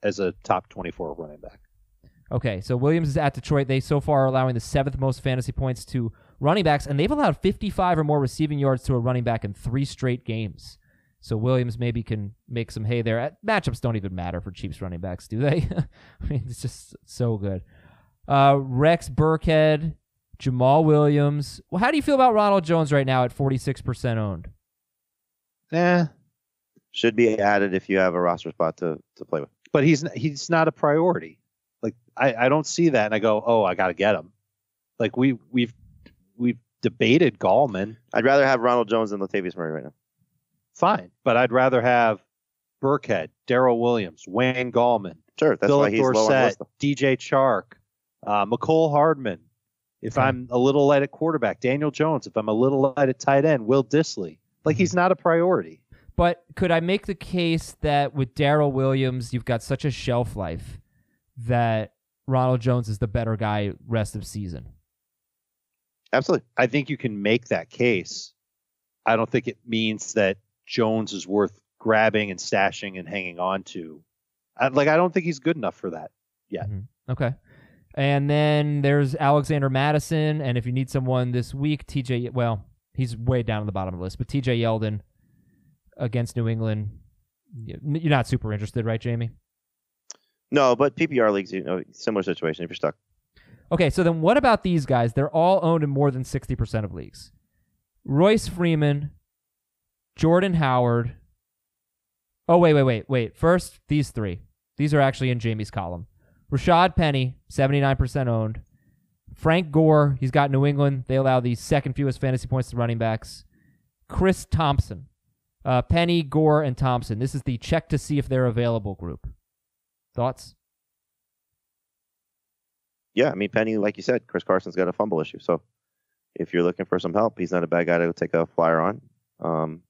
as a top 24 running back. Okay, so Williams is at Detroit. They so far are allowing the 7th most fantasy points to running backs, and they've allowed 55 or more receiving yards to a running back in 3 straight games. So Williams maybe can make some hay there. Matchups don't even matter for Chiefs running backs, do they? I mean, it's just so good. Rex Burkhead, Jamal Williams. Well, how do you feel about Ronald Jones right now at 46% owned? Should be added if you have a roster spot to play with. But he's not a priority. Like I don't see that, and I go, oh, I got to get him. Like we've debated Gallman. I'd rather have Ronald Jones than Latavius Murray right now. Fine, but I'd rather have Burkhead, Darryl Williams, Wayne Gallman, Sure, that's why Phillip he's low on the Dorsett, list. DJ Chark, McCole Hardman. If I'm a little light at quarterback, Daniel Jones. If I'm a little light at tight end, Will Dissly. Like he's not a priority. But could I make the case that with Darryl Williams, you've got such a shelf life that Ronald Jones is the better guy rest of season? Absolutely. I think you can make that case. I don't think it means that Jones is worth grabbing and stashing and hanging on to. I don't think he's good enough for that yet. Mm-hmm. Okay. And then there's Alexander Madison, and if you need someone this week, he's way down at the bottom of the list, but TJ Yeldon against New England, you're not super interested, right, Jamie? No, but PPR leagues, similar situation if you're stuck. Okay, so then what about these guys? They're all owned in more than 60% of leagues. Royce Freeman, Jordan Howard. Oh, wait. First, these 3. These are actually in Jamie's column. Rashad Penny, 79% owned. Frank Gore, he's got New England. They allow the 2nd fewest fantasy points to running backs. Chris Thompson. Penny, Gore, and Thompson. This is the check to see if they're available group. Thoughts? Yeah, I mean, Penny, like you said, Chris Carson's got a fumble issue. So if you're looking for some help, he's not a bad guy to take a flyer on.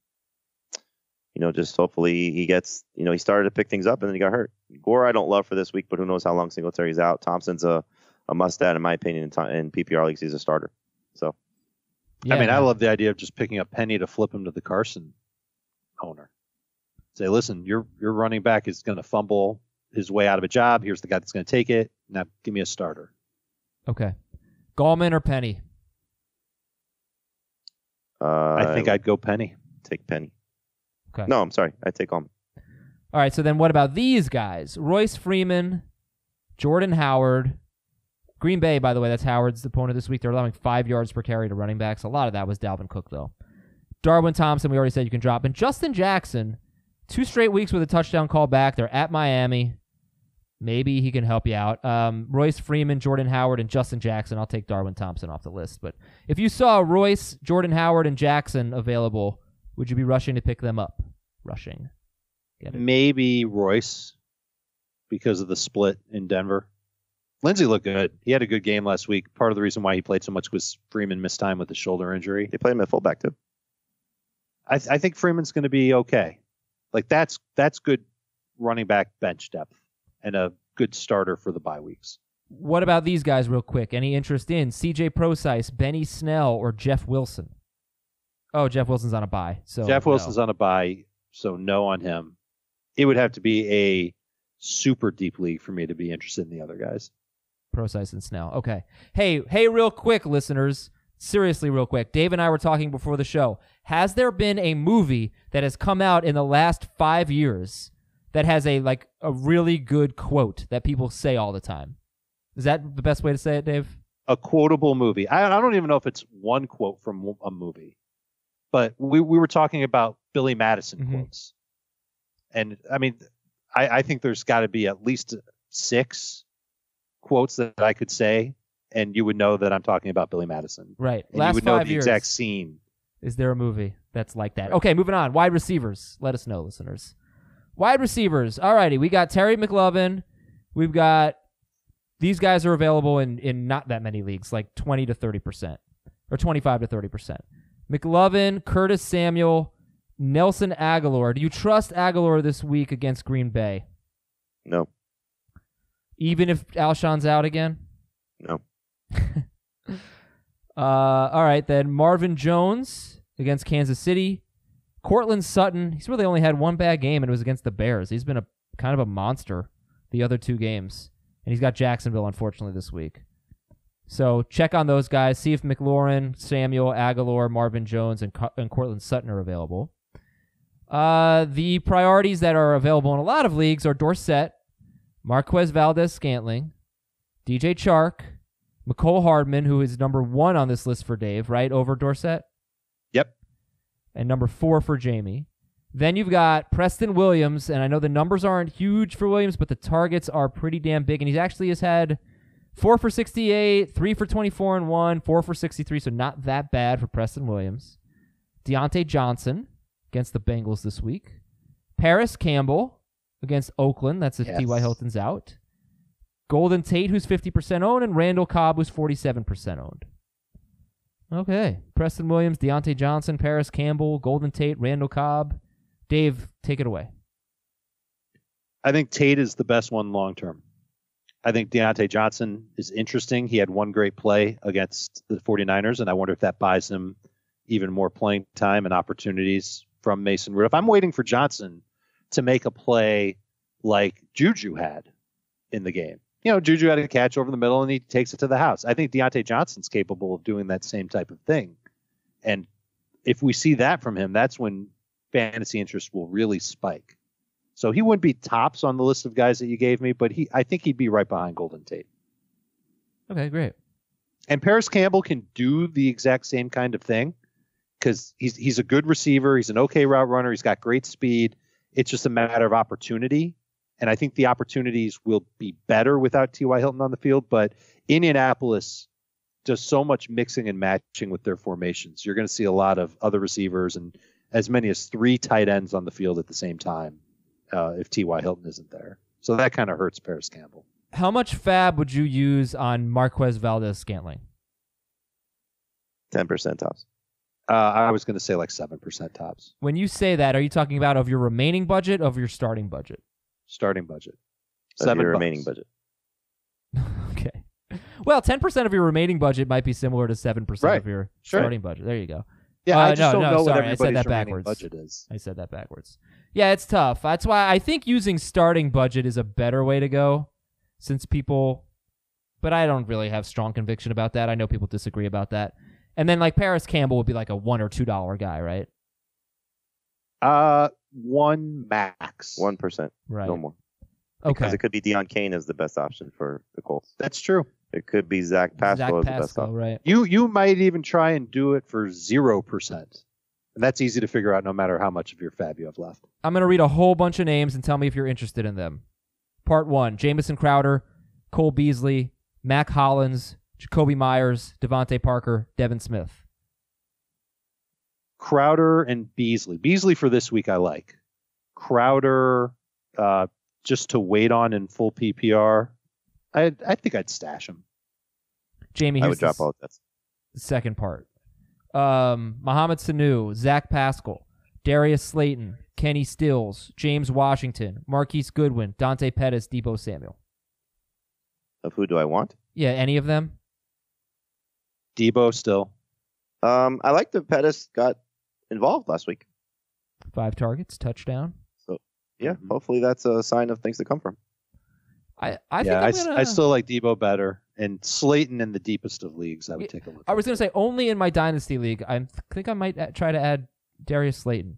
Just hopefully he gets, he started to pick things up and then he got hurt. Gore, I don't love for this week, but who knows how long Singletary's out. Thompson's a must-add, in my opinion, in PPR leagues. He's a starter. So, yeah, I love the idea of just picking up Penny to flip him to the Carson owner. Say, listen, your running back is going to fumble his way out of a job. Here's the guy that's going to take it. Now give me a starter. Okay. Gallman or Penny? I think I'd go Penny. Take Penny. Okay. No, I'm sorry. I'd take Gallman. All right, so then what about these guys? Royce Freeman, Jordan Howard. Green Bay, by the way, that's Howard's opponent this week. They're allowing 5 yards per carry to running backs. A lot of that was Dalvin Cook, though. Darwin Thompson, we already said you can drop. And Justin Jackson, 2 straight weeks with a touchdown call back. They're at Miami. Maybe he can help you out. Royce Freeman, Jordan Howard, and Justin Jackson. I'll take Darwin Thompson off the list. But if you saw Royce, Jordan Howard, and Jackson available, would you be rushing to pick them up? Rushing. Maybe Royce because of the split in Denver. Lindsey looked good. He had a good game last week. Part of the reason why he played so much was Freeman missed time with the shoulder injury. They played him at fullback too. I think Freeman's going to be okay. Like that's good running back bench depth and a good starter for the bye weeks. What about these guys real quick? Any interest in C.J. Prosise, Benny Snell, or Jeff Wilson? Oh, Jeff Wilson's on a bye. So Jeff Wilson's on a bye, so no on him. It would have to be a super deep league for me to be interested in the other guys. Prosise and Snell. Okay. Hey, real quick, listeners. Seriously, real quick. Dave and I were talking before the show. Has there been a movie that has come out in the last 5 years that has a really good quote that people say all the time? Is that the best way to say it, Dave? A quotable movie. I don't even know if it's one quote from a movie. But we were talking about Billy Madison quotes. And, I mean, I think there's got to be at least 6 quotes that I could say, and you would know that I'm talking about Billy Madison. Right. And Last you would know 5 the years. exact scene. Is there a movie that's like that? Right. Okay, moving on. Wide receivers. Let us know, listeners. Wide receivers. All righty. We got Terry McLaurin. We've got these guys are available in not that many leagues, like 20 to 30%, or 25 to 30%. McLaurin, Curtis Samuel, Nelson Aguilar. Do you trust Aguilar this week against Green Bay? No. Even if Alshon's out again? No. All right, then Marvin Jones against Kansas City. Cortland Sutton, he's really only had one bad game, and it was against the Bears. He's been a kind of a monster the other 2 games. And he's got Jacksonville, unfortunately, this week. So check on those guys. See if McLaurin, Samuel, Aguilar, Marvin Jones, and Cortland Sutton are available. The priorities that are available in a lot of leagues are Dorsett, Marquez Valdez-Scantling, DJ Chark, Mecole Hardman, who is number 1 on this list for Dave, right, over Dorsett? Yep. And number 4 for Jamie. Then you've got Preston Williams, and I know the numbers aren't huge for Williams, but the targets are pretty damn big, and he actually has had 4 for 68, 3 for 24 and 1, 4 for 63, so not that bad for Preston Williams. Deante Johnson against the Bengals this week. Paris Campbell against Oakland. That's if T.Y. Hilton's out. Golden Tate, who's 50% owned, and Randall Cobb, who's 47% owned. Okay. Preston Williams, Deante Johnson, Paris Campbell, Golden Tate, Randall Cobb. Dave, take it away. I think Tate is the best one long term. I think Deante Johnson is interesting. He had one great play against the 49ers, and I wonder if that buys him even more playing time and opportunities from Mason Rudolph. I'm waiting for Johnson to make a play like Juju had in the game. You know, Juju had a catch over the middle, and he takes it to the house. I think Deante Johnson's capable of doing that same type of thing. And if we see that from him, that's when fantasy interest will really spike. So he wouldn't be tops on the list of guys that you gave me, but I think he'd be right behind Golden Tate. Okay, great. And Paris Campbell can do the exact same kind of thing because he's a good receiver. He's an okay route runner. He's got great speed. It's just a matter of opportunity. And I think the opportunities will be better without T.Y. Hilton on the field. But Indianapolis does so much mixing and matching with their formations. You're going to see a lot of other receivers and as many as 3 tight ends on the field at the same time if T.Y. Hilton isn't there. So that kind of hurts Paris Campbell. How much FAAB would you use on Marquez Valdez-Scantling? 10% tops. I was going to say like 7% tops. When you say that, are you talking about of your remaining budget, of your starting budget? Starting budget. That's your remaining budget. Okay. Well, 10% of your remaining budget might be similar to 7% of your starting budget. There you go. Yeah, I just don't know what sorry, everybody's I said that remaining backwards. budget is. I said that backwards. Yeah, it's tough. That's why I think using starting budget is a better way to go since people, but I don't really have strong conviction about that. I know people disagree about that. And then like Paris Campbell would be like a $1 or $2 guy, right? 1 max. 1%. Right. No more. Okay. Because it could be Deion Kane as the best option for the Colts. That's true. It could be Zach Pascal as the best option. Right. You might even try and do it for 0%. And that's easy to figure out no matter how much of your FAAB you have left. I'm going to read a whole bunch of names and tell me if you're interested in them. Part 1, Jamison Crowder, Cole Beasley, Mac Hollins, Jacoby Myers, Devontae Parker, Devin Smith. Crowder and Beasley. Beasley for this week I like. Crowder just to wait on in full PPR. I think I'd stash him. Jamie, I here's would drop all that. the second part. Mohamed Sanu, Zach Pascal, Darius Slayton, Kenny Stills, James Washington, Marquise Goodwin, Dante Pettis, Deebo Samuel. Of who do I want? Yeah, any of them? Deebo still. I like that Pettis got involved last week. 5 targets, touchdown. So, yeah, hopefully that's a sign of things to come from. I think I'm gonna... I still like Deebo better. And Slayton in the deepest of leagues, I would take a look. I was going to say only in my Dynasty League. I think I might try to add Darius Slayton.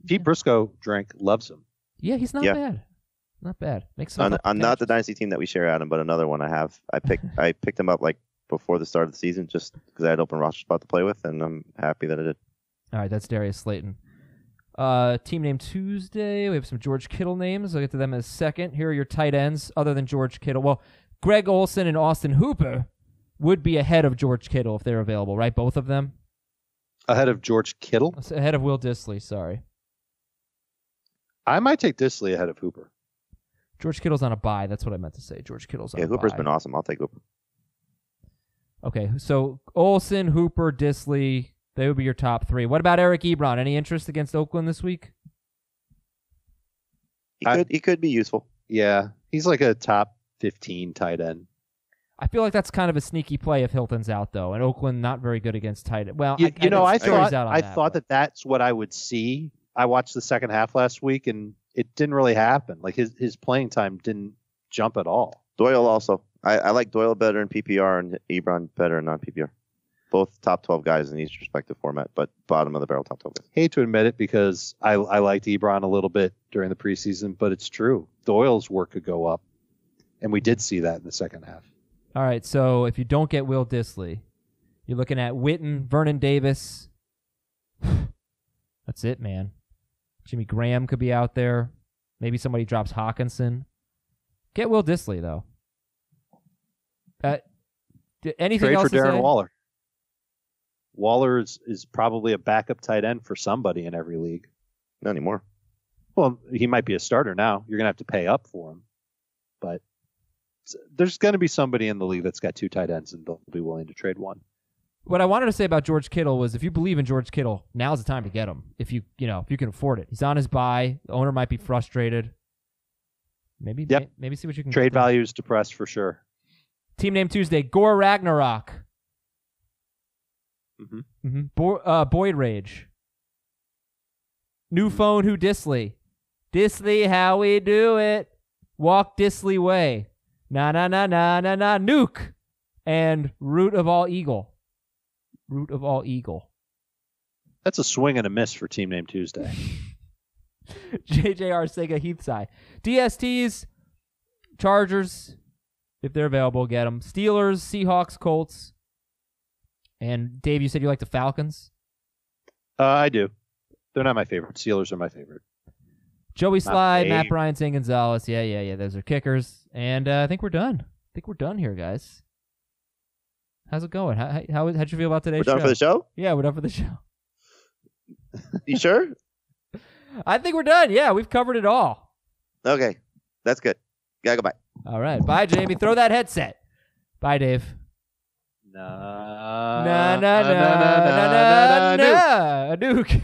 Pete Briscoe loves him. Yeah, he's not bad. Not bad. Makes some I'm not the Dynasty team that we share, Adam, but another one I have. I picked him up like before the start of the season just because I had open roster spot to play with, and I'm happy that I did. All right, that's Darius Slayton. Team name Tuesday. We have some George Kittle names. I'll get to them in a second. Here are your tight ends other than George Kittle. Well, Greg Olsen and Austin Hooper would be ahead of George Kittle if they're available, right? Both of them? Ahead of George Kittle? Ahead of Will Dissly, sorry. I might take Dissly ahead of Hooper. George Kittle's on a bye. That's what I meant to say. George Kittle's on a bye. Yeah, Hooper's been awesome. I'll take Hooper. Okay, so Olsen, Hooper, Dissly, they would be your top 3. What about Eric Ebron? Any interest against Oakland this week? He could be useful. Yeah, he's like a top 15 tight end. I feel like that's kind of a sneaky play if Hilton's out, though, and Oakland not very good against tight end. Well, I thought that's what I would see. I watched the second half last week, and it didn't really happen. Like his playing time didn't jump at all. Doyle also. I like Doyle better in PPR and Ebron better in non-PPR. Both top 12 guys in each respective format, but bottom of the barrel top 12 guys. Hate to admit it because I liked Ebron a little bit during the preseason, but it's true. Doyle's work could go up, and we did see that in the second half. All right, so if you don't get Will Dissly, you're looking at Witten, Vernon Davis. That's it, man. Jimmy Graham could be out there. Maybe somebody drops Hawkinson. Get Will Dissly, though. Anything Trade else for Darren say? Waller. Waller is probably a backup tight end for somebody in every league. Not anymore. Well, he might be a starter now. You're going to have to pay up for him. But there's going to be somebody in the league that's got 2 tight ends, and they'll be willing to trade one. What I wanted to say about George Kittle was if you believe in George Kittle, now's the time to get him. If you can afford it. He's on his bye. The owner might be frustrated. Maybe see what you can trade value is depressed for sure. Team name Tuesday, Gore Ragnarok. Boyd Rage. New phone, who Dissly? Dissly, how we do it. Walk Dissly way. Na na na na na na. Nuke. And Root of All Eagle. Root of All Eagle. That's a swing and a miss for Team Name Tuesday. JJR Sega Heathside. DSTs, Chargers, if they're available, get them. Steelers, Seahawks, Colts. And Dave, you said you like the Falcons? I do. They're not my favorite. Steelers are my favorite. Joey Slide, Matt Bryant, Zane Gonzalez. Yeah. Those are kickers. And I think we're done. I think we're done here, guys. How's it going? How'd you feel about today's show? We're done for the show? Yeah, we're done for the show. You sure? I think we're done. Yeah, we've covered it all. Okay. That's good. Gotta go bye. All right. Bye, Jamie. Throw that headset. Bye, Dave. Na na na na na na na. A nuke.